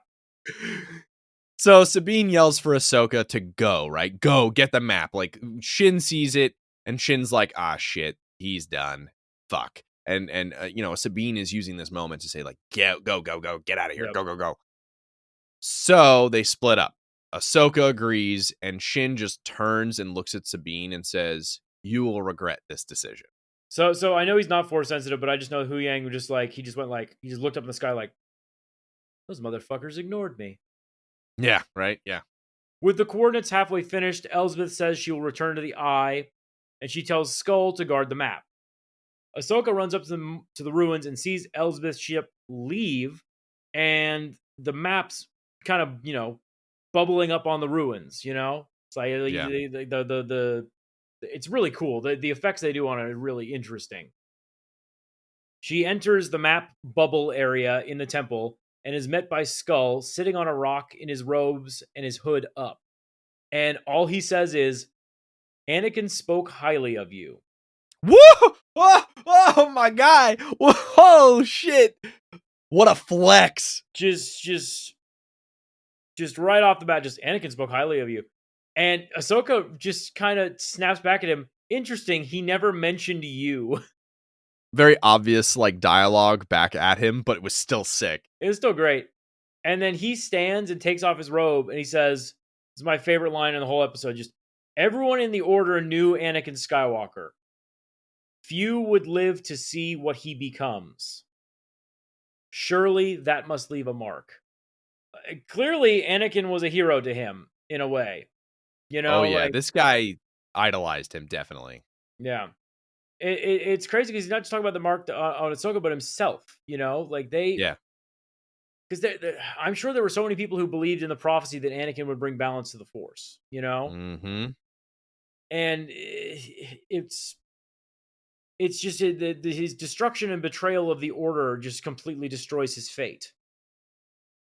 So Sabine yells for Ahsoka to go, right? Go, get the map. Like Shin sees it, and Shin's like, ah, shit, he's done. Fuck. And Sabine is using this moment to say like, go, get out of here. Yep. Go. So they split up. Ahsoka agrees, and Shin just turns and looks at Sabine and says, you will regret this decision. So I know he's not force sensitive, but I just know Hu Yang was just like, he just looked up in the sky like, those motherfuckers ignored me. Yeah, right? Yeah. With the coordinates halfway finished, Elsbeth says she will return to the Eye. and she tells Skull to guard the map. Ahsoka runs up to the ruins and sees Elsbeth's ship leave, and the map's kind of, bubbling up on the ruins. It's like Yeah. it's really cool. The effects they do on it are really interesting. She enters the map bubble area in the temple and is met by Skull sitting on a rock in his robes and his hood up. And all he says is, "Anakin spoke highly of you." Woo! Oh my god! Whoa, shit! What a flex! Just right off the bat, just Anakin spoke highly of you. And Ahsoka just kind of snaps back at him. Interesting, he never mentioned you. Very obvious, like, dialogue back at him, but it was still sick. It was still great. And then he stands and takes off his robe and he says, "This is my favorite line in the whole episode. Just, everyone in the Order knew Anakin Skywalker. Few would live to see what he becomes. Surely that must leave a mark." Clearly, Anakin was a hero to him in a way. Oh yeah, like, this guy idolized him, definitely. yeah. It's crazy because he's not just talking about the mark on Ahsoka, but himself. Like Yeah. because I'm sure there were so many people who believed in the prophecy that Anakin would bring balance to the Force. Mm-hmm. And it's just his destruction and betrayal of the Order just completely destroys his fate.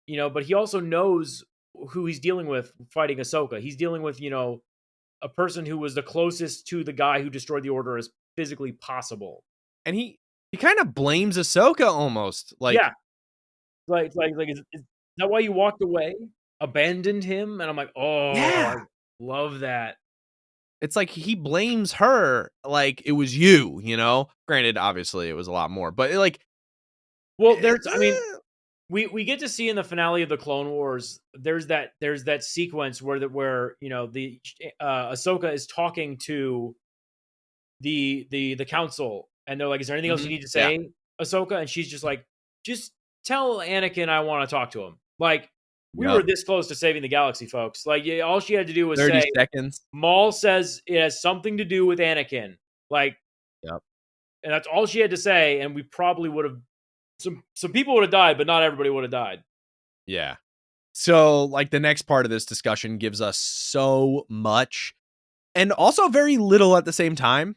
But he also knows who he's dealing with fighting Ahsoka. He's dealing with, a person who was the closest to the guy who destroyed the Order as physically possible. And he kind of blames Ahsoka almost. Like, yeah. Like, is that why you walked away? Abandoned him? And I'm like, oh, yeah. I love that. It's like he blames her like it was you, Granted, obviously it was a lot more, but well, we get to see in the finale of the Clone Wars, there's that sequence where the Ahsoka is talking to the council, and they're like, "Is there anything else you need to say, Ahsoka?" And she's just like, "Just tell Anakin I want to talk to him." Like, we were this close to saving the galaxy, folks. Like, all she had to do was 30 say, seconds. Maul says it has something to do with Anakin. Like, yep. And that's all she had to say, and we probably would have some people would have died, but not everybody would have died. Yeah. So, like, the next part of this discussion gives us so much and also very little at the same time.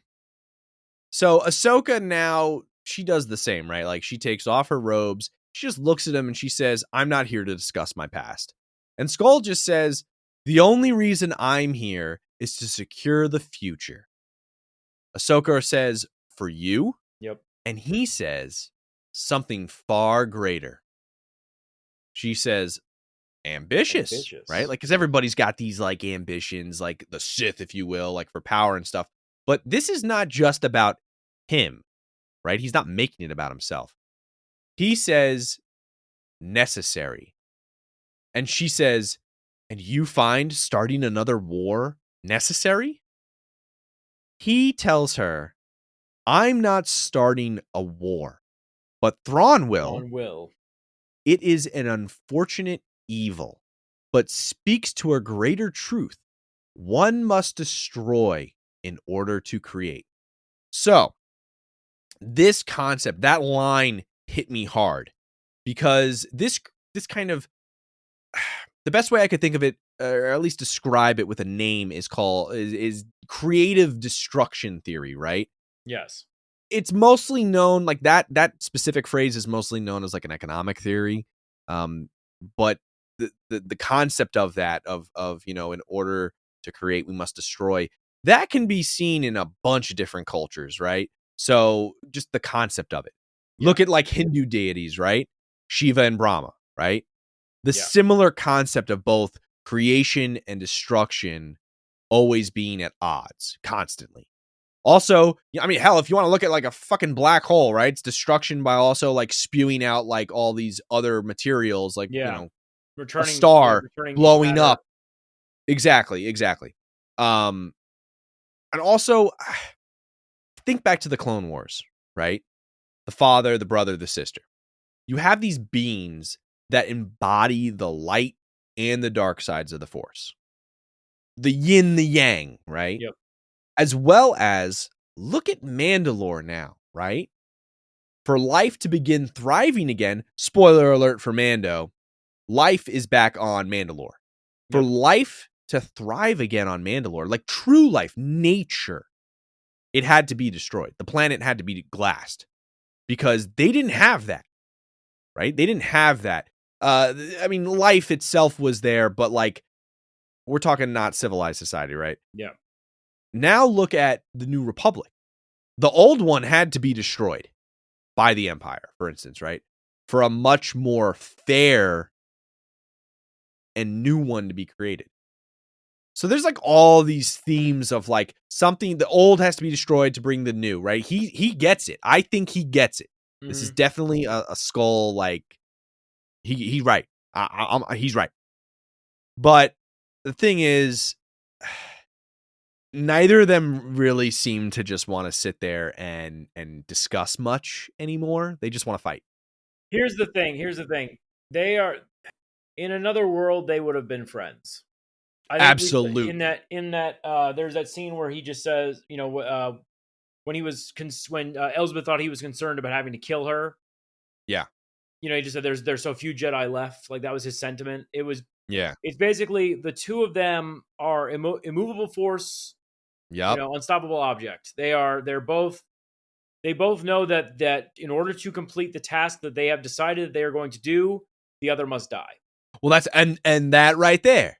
So, Ahsoka now, she does the same, right? Like, she takes off her robes. She just looks at him and she says, "I'm not here to discuss my past." And Skull just says, "The only reason I'm here is to secure the future." Ahsoka says, "For you?" Yep. And he says, "Something far greater." She says, ambitious, right? Like, because everybody's got these, like, ambitions, like the Sith, if you will, like for power and stuff. But this is not just about him, right? He's not making it about himself. He says, necessary. And she says, "And you find starting another war necessary?" He tells her, "I'm not starting a war, but Thrawn will. Thrawn will. It is an unfortunate evil, but speaks to a greater truth. One must destroy in order to create." So, this concept, that line hit me hard because this kind of, the best way I could think of it, or at least describe it with a name, is creative destruction theory, right? Yes. It's mostly known, like, that specific phrase is mostly known as like an economic theory. But the concept of that, of in order to create, we must destroy, that can be seen in a bunch of different cultures, right? So just the concept of it. Yeah. Look at, like, Hindu deities, right? Shiva and Brahma, right? The similar concept of both creation and destruction always being at odds constantly. Also, I mean, hell, if you want to look at, like, a fucking black hole, right? It's destruction by also, like, spewing out, like, all these other materials, like, a star blowing up. Exactly. And also, think back to the Clone Wars, right? The father, the brother, the sister. You have these beings that embody the light and the dark sides of the Force. The yin, the yang, right? Yep. As well as look at Mandalore now, right? For life to begin thriving again, spoiler alert for Mando, life is back on Mandalore. For Yep. life to thrive again on Mandalore, like true life, nature, it had to be destroyed. The planet had to be glassed because they didn't have that, right? They didn't have that. I mean, life itself was there, but like, we're talking not civilized society, right? Yeah. Now look at the New Republic. The old one had to be destroyed by the Empire, for instance, right? For a much more fair and new one to be created. So there's like all these themes of like something the old has to be destroyed to bring the new, right? He gets it. I think he gets it. This is definitely a Skull like he's right. He's right. But the thing is, neither of them really seem to just want to sit there and discuss much anymore. They just want to fight. Here's the thing. They are in another world. They would have been friends. I think Absolutely. in that there's that scene where he just says, when he was when Elsbeth thought he was concerned about having to kill her. Yeah. He just said there's so few Jedi left. Like that was his sentiment. Yeah. It's basically the two of them are immovable force. Yep. Unstoppable object. They both know that in order to complete the task that they have decided that they are going to do, the other must die. Well, that's and that right there.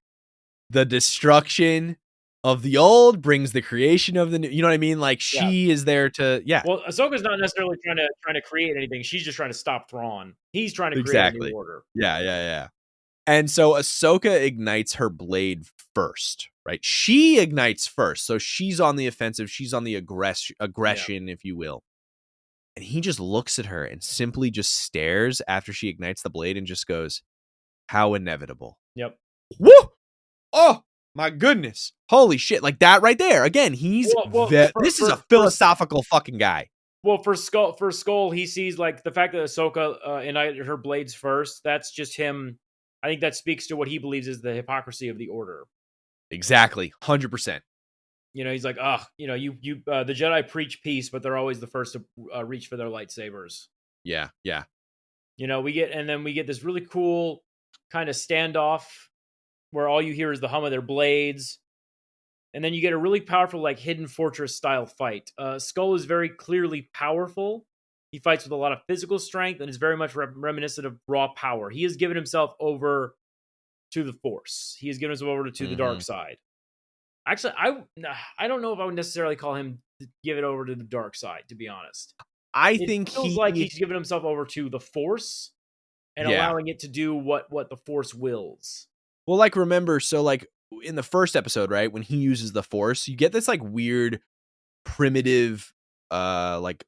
The destruction of the old brings the creation of the new. You know what I mean? Like she is there to Well, Ahsoka's not necessarily trying to create anything. She's just trying to stop Thrawn. He's trying to create a new exactly. order. Yeah. And so Ahsoka ignites her blade first, right? She ignites first. So she's on the offensive. She's on the aggression, if you will. And he just looks at her and simply just stares after she ignites the blade and just goes, how inevitable. Yep. Woo! Oh, my goodness. Holy shit. Like that right there. Again, he's this is a philosophical fucking guy. Well, for Skull, he sees like the fact that Ahsoka ignited her blades first. That's just him. I think that speaks to what he believes is the hypocrisy of the Order. Exactly, 100%. He's like, the Jedi preach peace, but they're always the first to reach for their lightsabers. Yeah. We get this really cool kind of standoff where all you hear is the hum of their blades. And then you get a really powerful, like, hidden fortress style fight. Skull is very clearly powerful. He fights with a lot of physical strength and is very much reminiscent of raw power. He has given himself over to the Force. He has given himself over to the dark side. Actually, I don't know if I would necessarily call him to give it over to the dark side, to be honest. I think feels like he's given himself over to the Force and allowing it to do what the Force wills. Well, like, remember, so like in the first episode, right, when he uses the Force, you get this like weird primitive like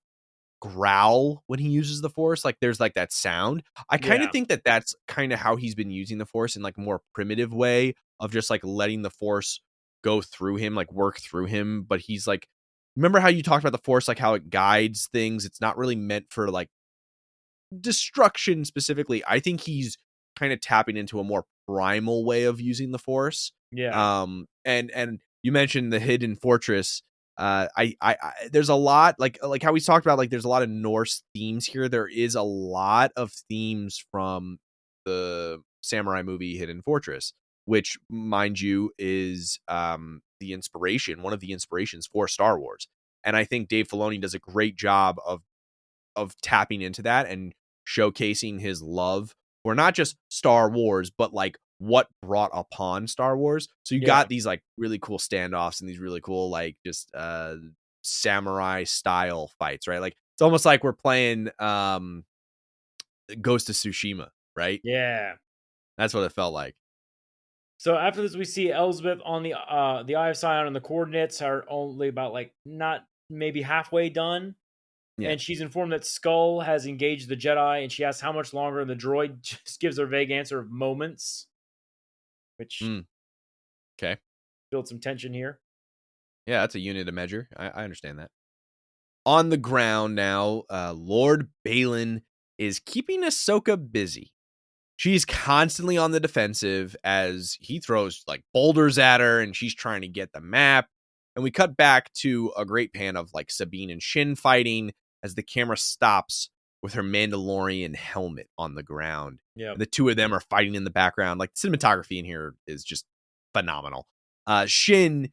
growl when he uses the Force. Like there's like that sound. I kind of think that that's kind of how he's been using the Force in like a more primitive way of just like letting the Force go through him, like work through him. But he's like, remember how you talked about the Force, like how it guides things? It's not really meant for like destruction specifically. I think he's kind of tapping into a more primal way of using the Force. And you mentioned the hidden fortress. I there's a lot like how we talked about, like there's a lot of Norse themes here. There is a lot of themes from the samurai movie Hidden Fortress, which, mind you, is the inspiration, one of the inspirations for Star Wars. And I think Dave Filoni does a great job of tapping into that and showcasing his love for not just Star Wars, but like what brought upon Star Wars. So you got these like really cool standoffs and these really cool like just samurai style fights, right? Like it's almost like we're playing Ghost of Tsushima, right? Yeah. That's what it felt like. So after this, we see Elsbeth on the Eye of Sion, and the coordinates are only about like not maybe halfway done. Yeah. And she's informed that Skull has engaged the Jedi, and she asks how much longer, and the droid just gives her a vague answer of moments, which okay, built some tension here. Yeah, that's a unit of measure. I understand that. On the ground now, Lord Balin is keeping Ahsoka busy. She's constantly on the defensive as he throws like boulders at her, and she's trying to get the map. And we cut back to a great pan of like Sabine and Shin fighting as the camera stops with her Mandalorian helmet on the ground. Yeah. And the two of them are fighting in the background. Like, the cinematography in here is just phenomenal. Shin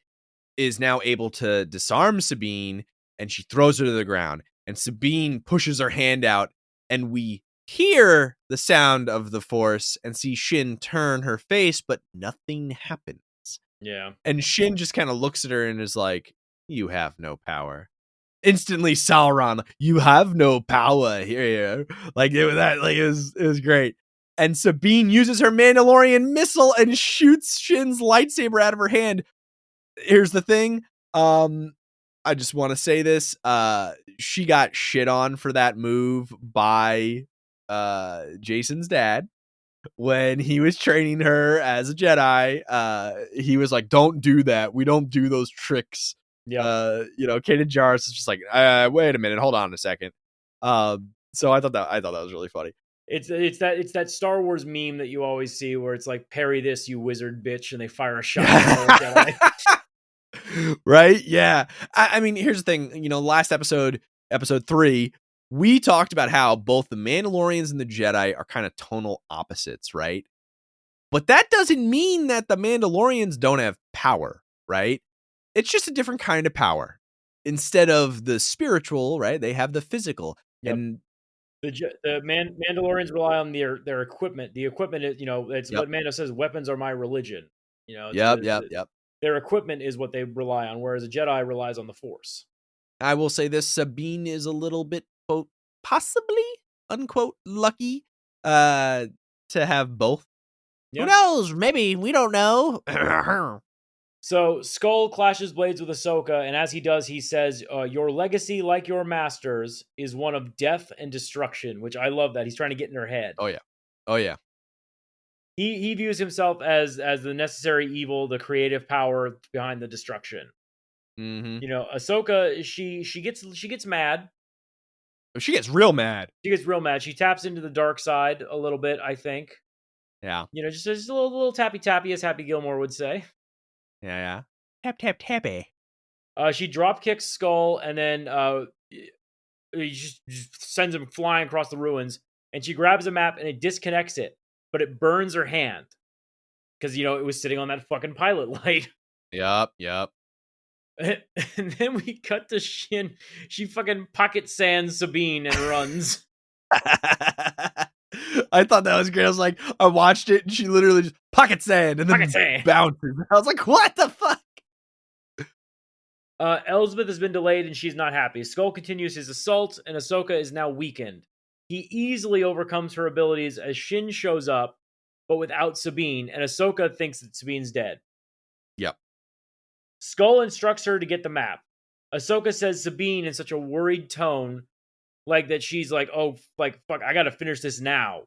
is now able to disarm Sabine, and she throws her to the ground. And Sabine pushes her hand out, and we hear the sound of the Force and see Shin turn her face, but nothing happens. Yeah. And Shin just kind of looks at her and is like, "You have no power." Instantly, Sauron, "You have no power here." Like, it was great. And Sabine uses her Mandalorian missile and shoots Shin's lightsaber out of her hand. Here's the thing. I just want to say this. She got shit on for that move by Jason's dad. When he was training her as a Jedi, he was like, "Don't do that. We don't do those tricks." Yeah. Kaden Jarrus is just like, "Wait a minute, hold on a second." So I thought that was really funny. It's that Star Wars meme that you always see where it's like, "Parry this, you wizard bitch," and they fire a shot at Jedi. Right? Yeah. I mean, here's the thing. Last episode 3, we talked about how both the Mandalorians and the Jedi are kind of tonal opposites, right? But that doesn't mean that the Mandalorians don't have power, right? It's just a different kind of power. Instead of the spiritual, right? They have the physical. Yep. And Mandalorians rely on their equipment. The equipment is, it's Yep. what Mando says, "Weapons are my religion." Yep. Their equipment is what they rely on, whereas a Jedi relies on the Force. I will say this: Sabine is a little bit, quote, possibly, unquote, lucky to have both. Yeah. Who knows? Maybe, we don't know. So Skull clashes blades with Ahsoka, and as he does, he says, "Your legacy, like your masters, is one of death and destruction," which I love that. He's trying to get in her head. Oh yeah. He views himself as the necessary evil, the creative power behind the destruction. Mm-hmm. Ahsoka, she gets mad. She gets real mad. She gets real mad. She taps into the dark side a little bit, I think. Yeah. Just a little tappy tappy, as Happy Gilmore would say. Yeah. Tap tap tappy. She drop kicks Skull, and then he just sends him flying across the ruins. And she grabs a map and it disconnects it, but it burns her hand because it was sitting on that fucking pilot light. Yep. And then we cut to Shin. She fucking pocket sands Sabine and runs. I thought that was great. I was like, I watched it and she literally just pocket sand and then bounces. I was like, what the fuck? Elsbeth has been delayed and she's not happy. Skull continues his assault and Ahsoka is now weakened. He easily overcomes her abilities as Shin shows up, but without Sabine, and Ahsoka thinks that Sabine's dead. Yep. Skull instructs her to get the map. Ahsoka says Sabine in such a worried tone, like that she's like, "Oh, like fuck, I gotta finish this now."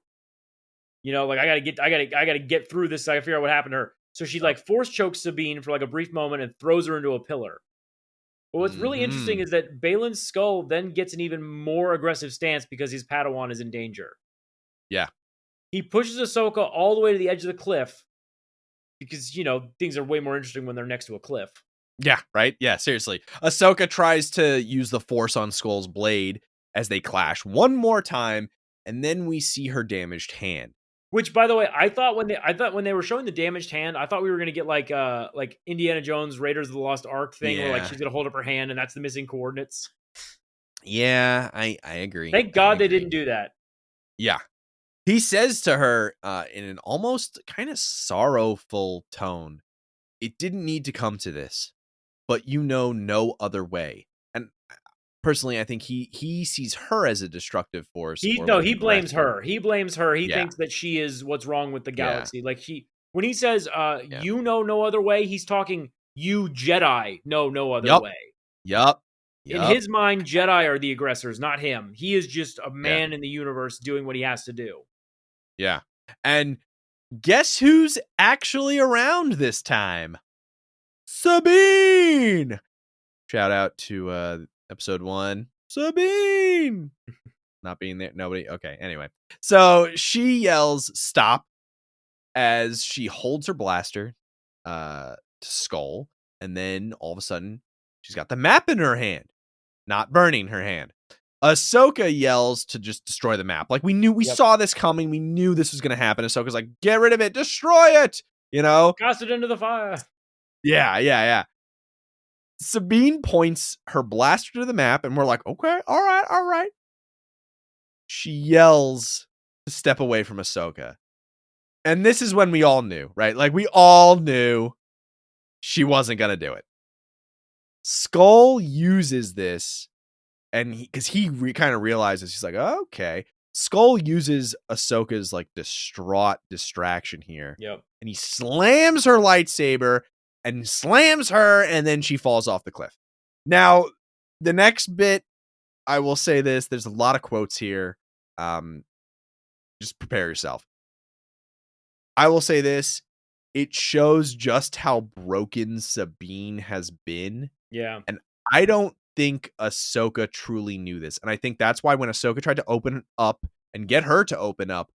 Like I gotta get through this. So I gotta figure out what happened to her. So she like force chokes Sabine for like a brief moment and throws her into a pillar. But what's really interesting is that Balin's Skull then gets an even more aggressive stance because his Padawan is in danger. Yeah. He pushes Ahsoka all the way to the edge of the cliff because, things are way more interesting when they're next to a cliff. Yeah, right? Yeah, seriously. Ahsoka tries to use the Force on Skull's blade as they clash one more time, and then we see her damaged hand. Which, by the way, I thought when they were showing the damaged hand, I thought we were gonna get like Indiana Jones Raiders of the Lost Ark thing, where like she's gonna hold up her hand and that's the missing coordinates. Yeah, I agree. Thank God they didn't do that. Yeah. He says to her in an almost kind of sorrowful tone, "It didn't need to come to this, but no other way." And personally, I think he sees her as a destructive force. He blames her. He blames her. He thinks that she is what's wrong with the galaxy. Yeah. Like when he says, no other way, he's talking, you Jedi know no other way. Yup. In his mind, Jedi are the aggressors, not him. He is just a man in the universe doing what he has to do. Yeah. And guess who's actually around this time? Sabine! Shout out to episode 1. Sabine! Not being there. Nobody. Okay. Anyway. So she yells, "Stop," as she holds her blaster to Skull. And then all of a sudden, she's got the map in her hand, not burning her hand. Ahsoka yells to just destroy the map. Like, we Yep. saw this coming. We knew this was going to happen. Ahsoka's like, get rid of it, destroy it. You know? Cast it into the fire. Yeah. Sabine points her blaster to the map, and we're like, okay, all right. She yells to step away from Ahsoka. And this is when we all knew, right? Like, we all knew she wasn't going to do it. Skull uses this, and because he kind of realizes, he's like, oh, okay. Skull uses Ahsoka's like distraught distraction here. Yep. And he slams her lightsaber and slams her, and then she falls off the cliff. Now, the next bit, I will say this, there's a lot of quotes here. Just prepare yourself. I will say this, it shows just how broken Sabine has been. Yeah. And I don't think Ahsoka truly knew this. And I think that's why when Ahsoka tried to open up and get her to open up,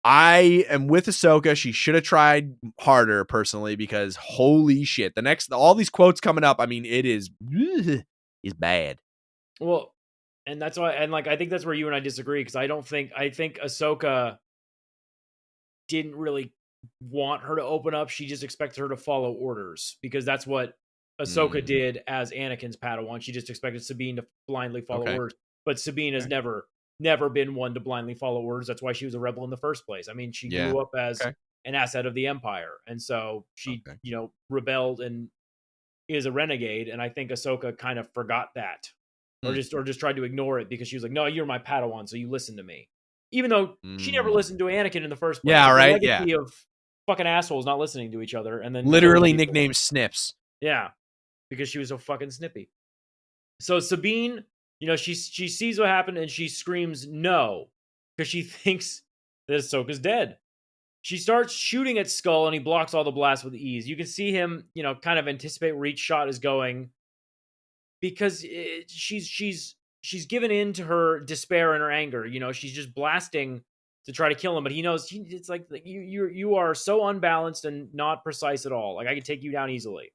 I am with Ahsoka. She should have tried harder, personally, because holy shit. All these quotes coming up, I mean, it is bad. Well, and that's why, and like, I think that's where you and I disagree, because I think Ahsoka didn't really want her to open up. She just expected her to follow orders, because that's what Ahsoka did as Anakin's Padawan. She just expected Sabine to blindly follow orders. But Sabine has never been one to blindly follow orders. That's why she was a rebel in the first place. I mean, she grew up as an asset of the Empire, and so she, rebelled and is a renegade. And I think Ahsoka kind of forgot that, or just tried to ignore it, because she was like, "No, you're my Padawan, so you listen to me." Even though she never listened to Anakin in the first place. Yeah, right. The legacy of fucking assholes not listening to each other, and then literally nicknamed Snips. Yeah, because she was so fucking snippy. So Sabine, she sees what happened, and she screams no, because she thinks that Ahsoka's dead. She starts shooting at Skull, and he blocks all the blasts with ease. You can see him, kind of anticipate where each shot is going, because she's given in to her despair and her anger. She's just blasting to try to kill him, but he knows it's like you are so unbalanced and not precise at all. Like, I can take you down easily.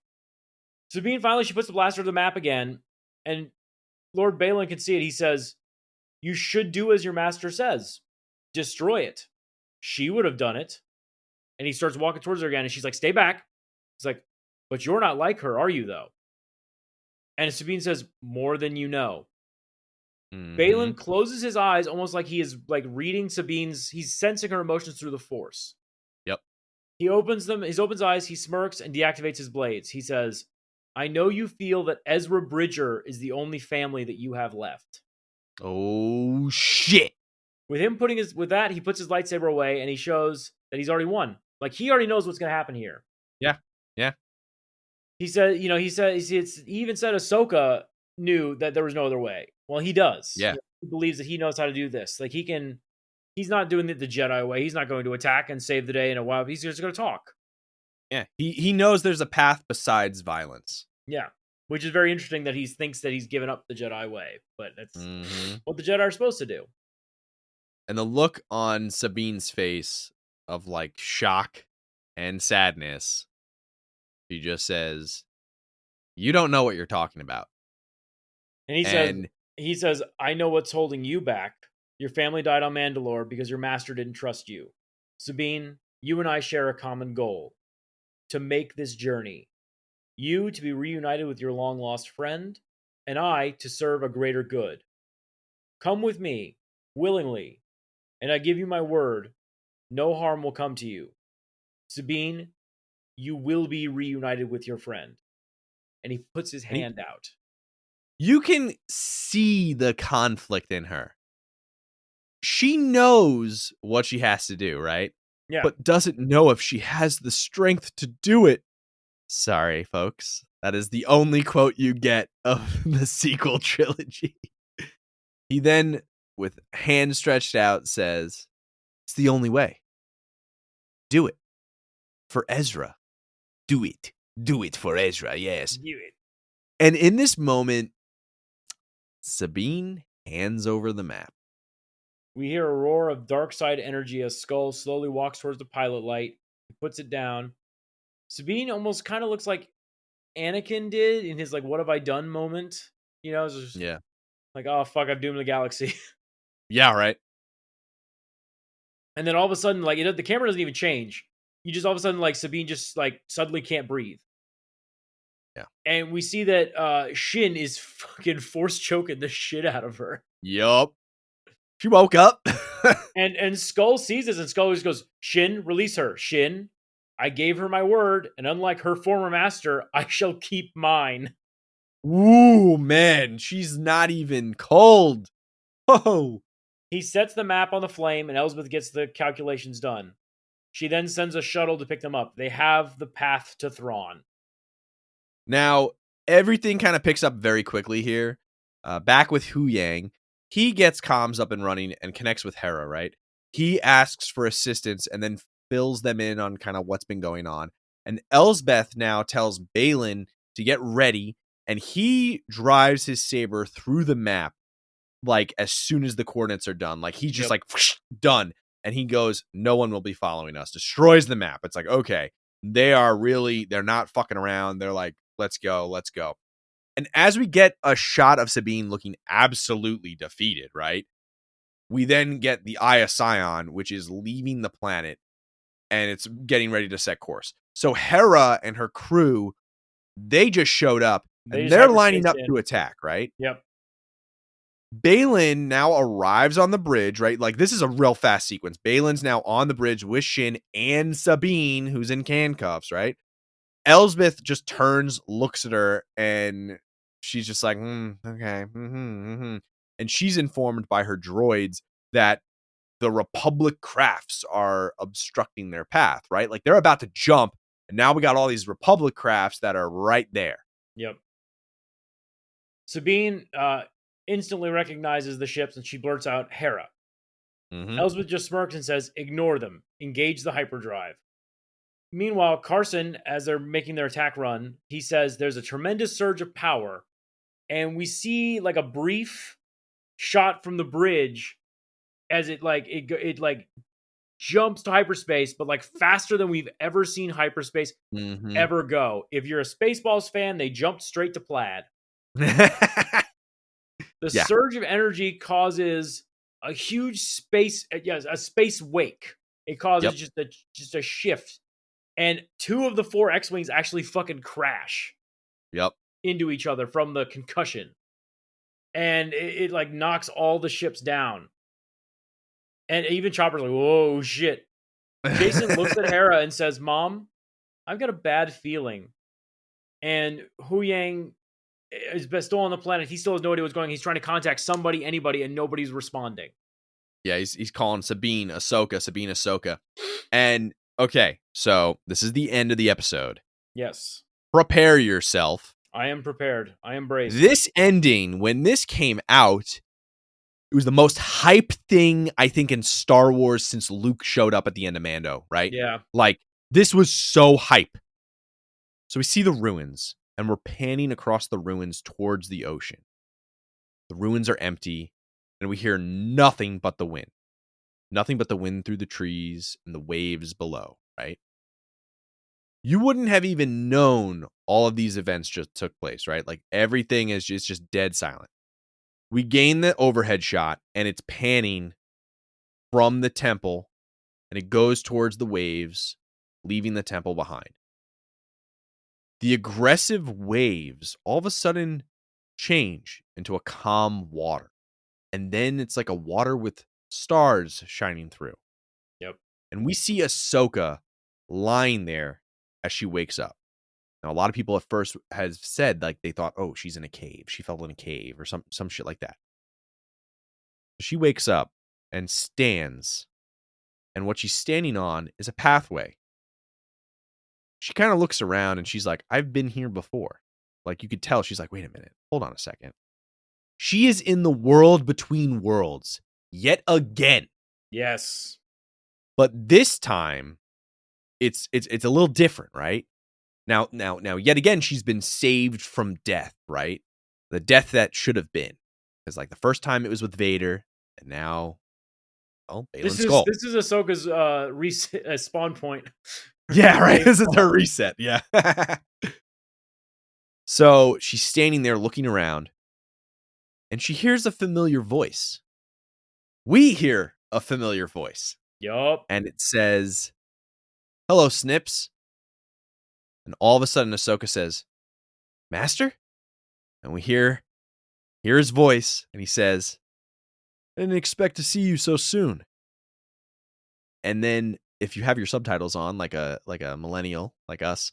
Sabine finally, she puts the blaster to the map again, and Lord Balin can see it. He says, "You should do as your master says. Destroy it." She would have done it. And he starts walking towards her again, and she's like, "Stay back." He's like, "But you're not like her, are you, though?" And Sabine says, "More than you know." Balin closes his eyes, almost like he is like reading he's sensing her emotions through the Force. Yep. He opens them, his opens eyes, he smirks and deactivates his blades. He says, "I know you feel that Ezra Bridger is the only family that you have left." Oh shit. With that, he puts his lightsaber away, and he shows that he's already won. Like, he already knows what's going to happen here. Yeah. He said, he even said Ahsoka knew that there was no other way. Well, he does. Yeah. He believes that he knows how to do this. Like, he's not doing it the Jedi way. He's not going to attack and save the day in a while. He's just going to talk. Yeah. He knows there's a path besides violence. Yeah. Which is very interesting that he thinks that he's given up the Jedi way. But that's what the Jedi are supposed to do. And the look on Sabine's face of like shock and sadness, she just says, "You don't know what you're talking about." And he says, "I know what's holding you back. Your family died on Mandalore because your master didn't trust you. Sabine, you and I share a common goal. To make this journey. You to be reunited with your long-lost friend, and I to serve a greater good. Come with me, willingly, and I give you my word, no harm will come to you. Sabine, you will be reunited with your friend." And he puts his hand out. You can see the conflict in her. She knows what she has to do, right? Yeah. But doesn't know if she has the strength to do it. Sorry, folks. That is the only quote you get of the sequel trilogy. He then, with hand stretched out, says, "It's the only way. Do it. For Ezra. Do it. Do it for Ezra, yes." Do it. And in this moment, Sabine hands over the map. We hear a roar of dark side energy as Skull slowly walks towards the pilot light. He puts it down. Sabine almost kind of looks like Anakin did in his like "What have I done" moment. You know, it's just Yeah. like, "Oh fuck, I've doomed the galaxy." Yeah, right. And then all of a sudden, like the camera doesn't even change. You just all of a sudden like Sabine just like suddenly can't breathe. Yeah. And we see that Shin is fucking force choking the shit out of her. Yup. She woke up. And Skull sees this, and Skull just goes, "Shin, release her. Shin, I gave her my word, and unlike her former master, I shall keep mine." Ooh, man. She's not even cold. Oh. He sets the map on the flame, and Elsbeth gets the calculations done. She then sends a shuttle to pick them up. They have the path to Thrawn. Now, everything kind of picks up very quickly here. Back with Hu Yang, he gets comms up and running and connects with Hera, right? He asks for assistance and then fills them in on kind of what's been going on. And Elsbeth now tells Balin to get ready, and he drives his saber through the map like as soon as the coordinates are done. Like he's just Yep. like done. And he goes, no one will be following us. Destroys the map. It's like, okay, they're not fucking around. They're like, let's go. And as we get a shot of Sabine looking absolutely defeated, right? We then get the Eye of Sion, which is leaving the planet and it's getting ready to set course. So Hera and her crew, they just showed up They and just they're lining hyperspaced up in. to attack, right? Yep. Balin now arrives on the bridge, right? Like this is a real fast sequence. Balin's now on the bridge with Shin and Sabine, who's in handcuffs, right? Elsbeth just turns, looks at her, and she's just like, okay. And she's informed by her droids that the Republic crafts are obstructing their path, right? Like they're about to jump, and now we got all these Republic crafts that are right there. Yep. Sabine instantly recognizes the ships, and she blurts out, "Hera." Mm-hmm. Elsbeth just smirks and says, "Ignore them. Engage the hyperdrive." Meanwhile, Carson, as they're making their attack run, he says there's a tremendous surge of power, and we see like a brief shot from the bridge as it jumps to hyperspace, but like faster than we've ever seen hyperspace Mm-hmm. ever go. If you're a Spaceballs fan, they jumped straight to plaid. The Yeah. surge of energy causes a huge a space wake. It causes Yep. just a shift, and two of the four X-wings actually fucking crash Yep. into each other from the concussion, and it like knocks all the ships down. And even Chopper's like, "Whoa, shit!" Jason looks at Hera and says, "Mom, I've got a bad feeling." And Hu Yang is still on the planet. He still has no idea what's going on. He's trying to contact somebody, anybody, and nobody's responding. Yeah, he's calling Sabine Ahsoka. And okay, so this is the end of the episode. Yes. Prepare yourself. I am prepared. I am braced. This ending, when this came out, it was the most hype thing, I think, in Star Wars since Luke showed up at the end of Mando, right? Yeah. Like, this was so hype. So we see the ruins, and we're panning across the ruins towards the ocean. The ruins are empty, and we hear nothing but the wind. Nothing but the wind through the trees and the waves below, right? You wouldn't have even known all of these events just took place, right? Like everything is just dead silent. We gain the overhead shot and it's panning from the temple and it goes towards the waves, leaving the temple behind. The aggressive waves all of a sudden change into a calm water. And then it's like a water with stars shining through. Yep. And we see Ahsoka lying there as she wakes up. Now, a lot of people at first has said like they thought, oh, she's in a cave. She fell in a cave or some shit like that. She wakes up and stands, and what she's standing on is a pathway. She kind of looks around and she's like, I've been here before. Like you could tell she's like, wait a minute, hold on a second. She is in the world between worlds yet again. Yes. But this time it's a little different, right? Now, yet again, she's been saved from death, right? The death that should have been. Because like the first time it was with Vader, and now, well, Balin's skull. This is Ahsoka's spawn point. Yeah, right. This is her reset. Yeah. So she's standing there looking around, and she hears a familiar voice. We hear a familiar voice. Yup. And it says, "Hello, Snips." And all of a sudden, Ahsoka says, "Master?" And we hear his voice, and he says, "I didn't expect to see you so soon." And then, if you have your subtitles on, like a millennial, like us,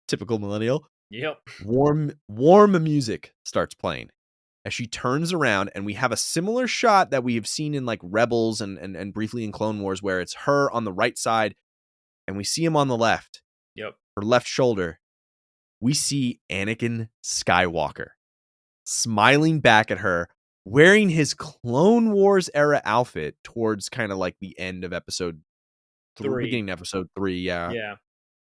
typical millennial, Yep. warm music starts playing as she turns around, and we have a similar shot that we have seen in like Rebels and briefly in Clone Wars, where it's her on the right side, and we see him on the left, Yep. her left shoulder. We see Anakin Skywalker smiling back at her, wearing his Clone Wars era outfit towards kind of like the end of episode 3, beginning of episode 3, yeah. Yeah.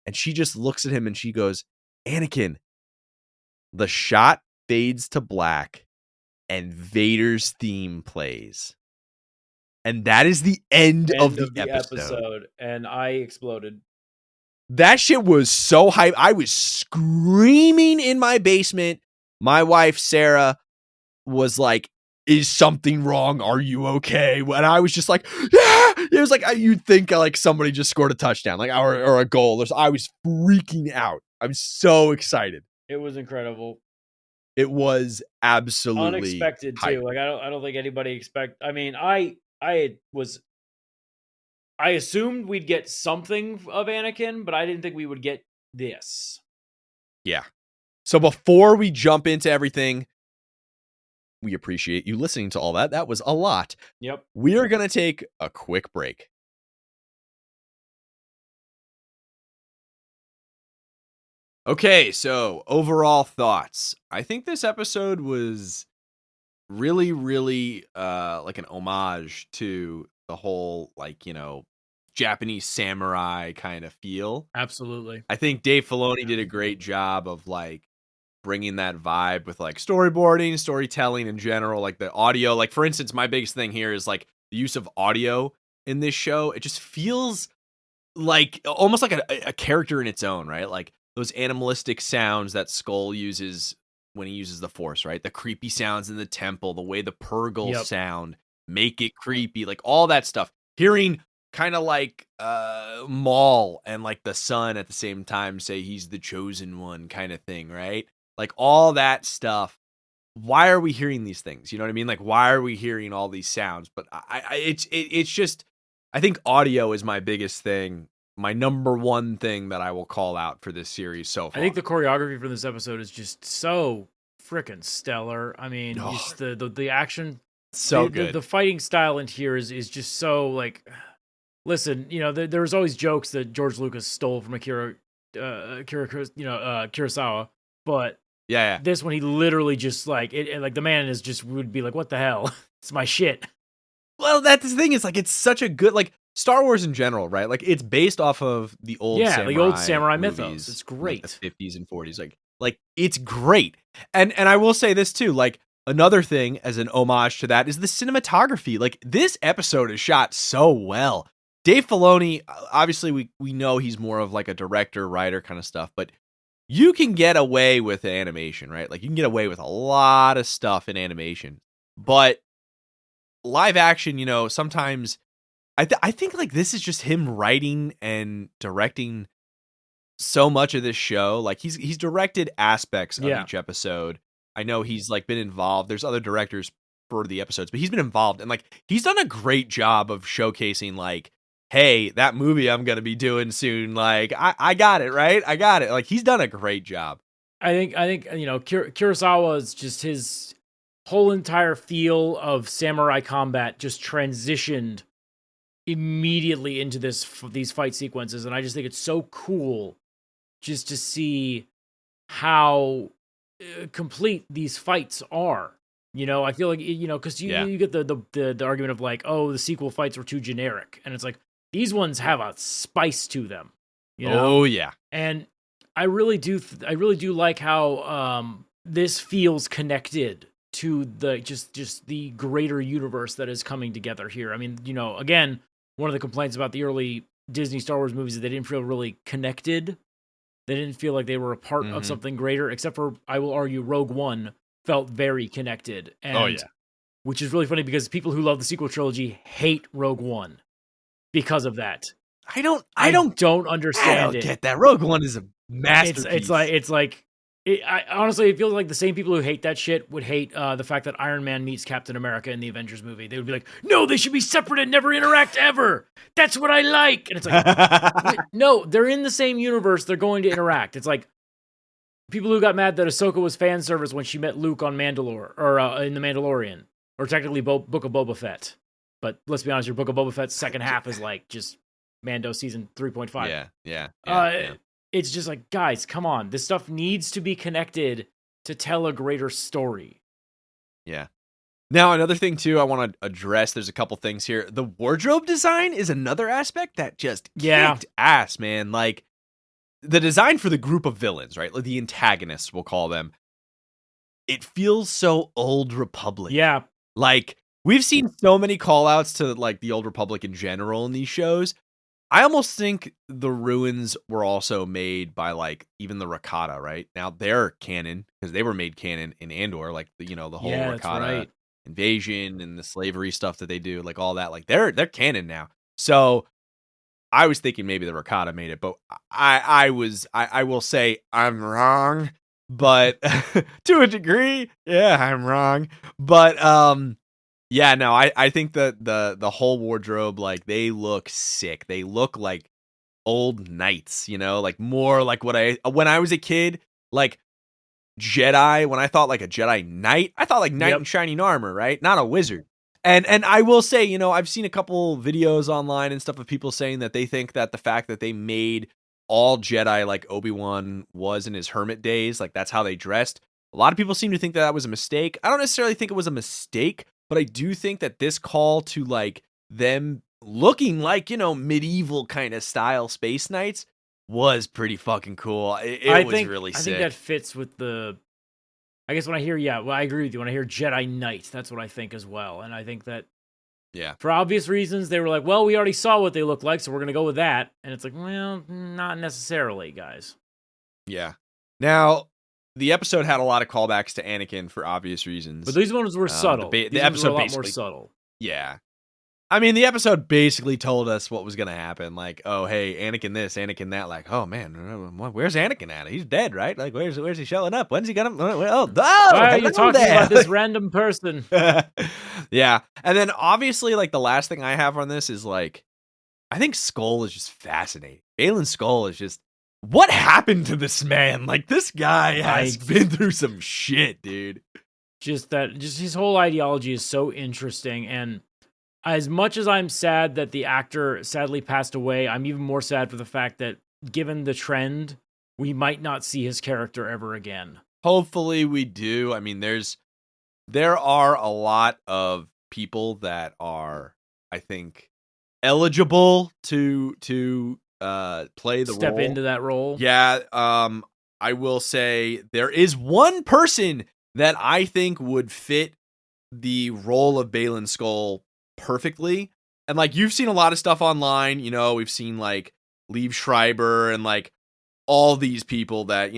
And she just looks at him and she goes, "Anakin." The shot fades to black and Vader's theme plays. And that is the end of the episode. And I exploded. That shit was so hype. I was screaming in my basement. My wife, Sarah, was like, "Is something wrong? Are you okay?" And I was just like, "Yeah." It was like, you'd think like somebody just scored a touchdown, like or a goal. I was freaking out. I'm so excited. It was incredible. It was absolutely unexpected hype. too. Like I don't think anybody I mean, I assumed we'd get something of Anakin, but I didn't think we would get this. Yeah. So before we jump into everything, we appreciate you listening to all that. That was a lot. Yep. We are going to take a quick break. Okay, so overall thoughts. I think this episode was really, really like an homage to the whole, like, Japanese samurai kind of feel. Absolutely. I think Dave Filoni did a great job of like bringing that vibe with like storyboarding, storytelling in general, like the audio. Like, for instance, my biggest thing here is like the use of audio in this show. It just feels like almost like a character in its own, right? Like those animalistic sounds that Skull uses when he uses the Force, right? The creepy sounds in the temple, the way the Purgle sound make it creepy, like all that stuff. Hearing kind of like Maul and like the son at the same time say he's the chosen one kind of thing, right? Like all that stuff. Why are we hearing these things? You know what I mean? Like, why are we hearing all these sounds? But it's just, I think audio is my biggest thing, my number one thing that I will call out for this series so far. I think the choreography for this episode is just so freaking stellar. I mean, just the action, so good. The fighting style in here is just so like. Listen, there was always jokes that George Lucas stole from Kurosawa, but yeah, this one he literally just like it like the man is just would be like, "What the hell? It's my shit." Well, that's the thing. It's like it's such a good like Star Wars in general, right? Like it's based off of the old samurai movies, mythos. It's great. Like the 50s and 40s. Like it's great. And I will say this too, like another thing as an homage to that is the cinematography. Like this episode is shot so well. Dave Filoni, obviously we know he's more of like a director, writer kind of stuff, but you can get away with animation, right? Like you can get away with a lot of stuff in animation, but live action, sometimes I think like this is just him writing and directing so much of this show. Like he's directed aspects of each episode. I know he's like been involved. There's other directors for the episodes, but he's been involved and like he's done a great job of showcasing like, hey, that movie I'm gonna be doing soon. Like I got it, right? I got it. Like he's done a great job. I think Kurosawa is just his whole entire feel of samurai combat just transitioned immediately into these fight sequences, and I just think it's so cool just to see how complete these fights are. I feel like because you get the argument of like, oh, the sequel fights were too generic, and it's like these ones have a spice to them. Oh yeah, and I really do like how this feels connected to the just the greater universe that is coming together here. I mean, again, one of the complaints about the early Disney Star Wars movies is they didn't feel really connected. They didn't feel like they were a part of something greater, except for, I will argue, Rogue One felt very connected. And which is really funny because people who love the sequel trilogy hate Rogue One because of that. I don't understand I don't get that. Rogue One is a masterpiece. Honestly, it feels like the same people who hate that shit would hate the fact that Iron Man meets Captain America in the Avengers movie. They would be like, no, they should be separate and never interact ever. That's what I like. And it's like, no, they're in the same universe. They're going to interact. It's like people who got mad that Ahsoka was fan service when she met Luke on Mandalore or in The Mandalorian, or technically Book of Boba Fett. But let's be honest, your Book of Boba Fett's second half is like just Mando season 3.5. Yeah. It's just like, guys, come on. This stuff needs to be connected to tell a greater story. Yeah. Now, another thing, too, I want to address, there's a couple things here. The wardrobe design is another aspect that just kicked ass, man. Like, the design for the group of villains, right? Like the antagonists, we'll call them. It feels so Old Republic. Yeah. Like, we've seen so many call-outs to, like, the Old Republic in general in these shows. I almost think the ruins were also made by, like, even the Rakata, right? Now, they're canon, because they were made canon in Andor, like, the whole Rakata invasion and the slavery stuff that they do, like, all that. Like, they're canon now. So, I was thinking maybe the Rakata made it, but I will say I'm wrong, but to a degree, yeah, I'm wrong. But, yeah, no, I think that the whole wardrobe, like, they look sick. They look like old knights, like more like when I was a kid, like Jedi, when I thought like a Jedi knight, I thought like knight in shining armor, right? Not a wizard. And I will say, I've seen a couple videos online and stuff of people saying that they think that the fact that they made all Jedi like Obi-Wan was in his hermit days, like that's how they dressed. A lot of people seem to think that was a mistake. I don't necessarily think it was a mistake, but I do think that this call to like them looking like, medieval kind of style space knights was pretty fucking cool. It was really sick. I think that fits with I guess when I hear, I agree with you. When I hear Jedi Knight, that's what I think as well. And I think that, for obvious reasons, they were like, well, we already saw what they look like, so we're going to go with that. And it's like, well, not necessarily, guys. Yeah. Now, the episode had a lot of callbacks to Anakin for obvious reasons. But these ones were subtle. The episode were a lot basically more subtle. Yeah. I mean, the episode basically told us what was going to happen. Like, oh, hey, Anakin this, Anakin that. Like, oh, man, where's Anakin at? He's dead, right? Like, where's he showing up? When's he going to... Why are you talking about this random person? Yeah. And then, obviously, like, the last thing I have on this is, like, I think Skull is just fascinating. Baylan Skull is just... What happened to this man? Like, this guy has been through some shit, dude. Just his whole ideology is so interesting. And as much as I'm sad that the actor sadly passed away, I'm even more sad for the fact that, given the trend, we might not see his character ever again. Hopefully we do. I mean, there are a lot of people that are, I think, eligible to play the Step role. into that role. Yeah, I will say there is one person that I think would fit the role of Baylan Skull perfectly. And like, you've seen a lot of stuff online, we've seen like Liev Schreiber and like all these people that,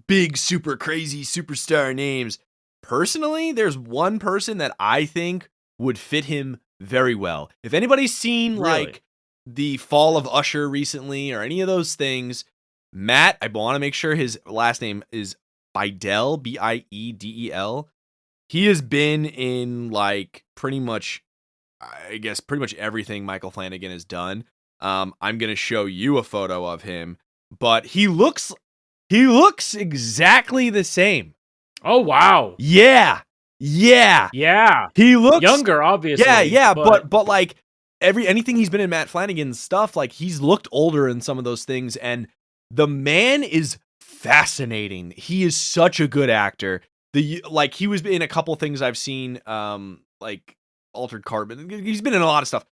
big, super crazy superstar names. Personally, there's one person that I think would fit him very well. If anybody's seen like the Fall of Usher recently or any of those things, Matt, I want to make sure his last name is Biedel, Biedel. He has been in like pretty much everything Michael Flanagan has done. I'm going to show you a photo of him, but he looks exactly the same. Oh, wow. Yeah. He looks younger, obviously. Yeah. But like anything he's been in Matt Flanagan's stuff, like he's looked older in some of those things, and the man is fascinating. He is such a good actor. He was in a couple things I've seen, like Altered Carbon. He's been in a lot of stuff.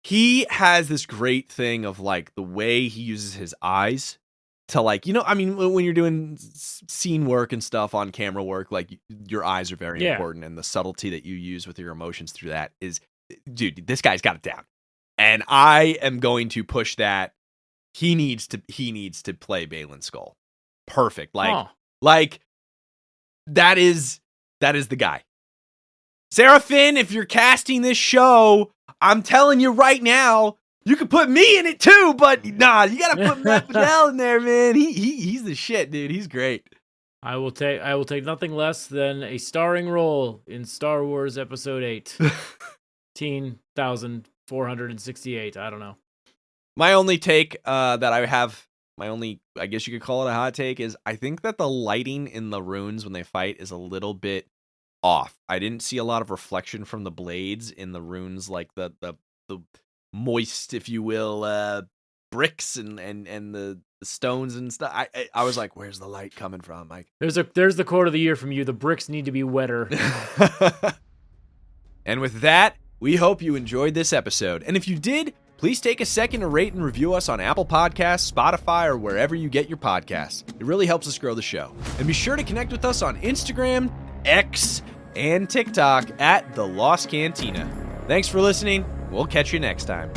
He has this great thing of like the way he uses his eyes to like, when you're doing scene work and stuff, on camera work, like your eyes are very important, and the subtlety that you use with your emotions through that is, dude, this guy's got it down. And I am going to push that he needs to play Balin Skull. Perfect. Huh. Like that is the guy. Sarah Finn, if you're casting this show, I'm telling you right now, you could put me in it too, but nah, you gotta put Matt Fidel in there, man. He's the shit, dude. He's great. I will take nothing less than a starring role in Star Wars Episode 8. 18,468. I don't know. My only take that I have, I guess you could call it a hot take, is I think that the lighting in the runes when they fight is a little bit off. I didn't see a lot of reflection from the blades in the runes, like the moist, if you will, bricks and the stones and stuff. I was like, where's the light coming from? Like, There's the quote of the year from you. The bricks need to be wetter. And with that, we hope you enjoyed this episode. And if you did, please take a second to rate and review us on Apple Podcasts, Spotify, or wherever you get your podcasts. It really helps us grow the show. And be sure to connect with us on Instagram, X, and TikTok at The Lost Cantina. Thanks for listening. We'll catch you next time.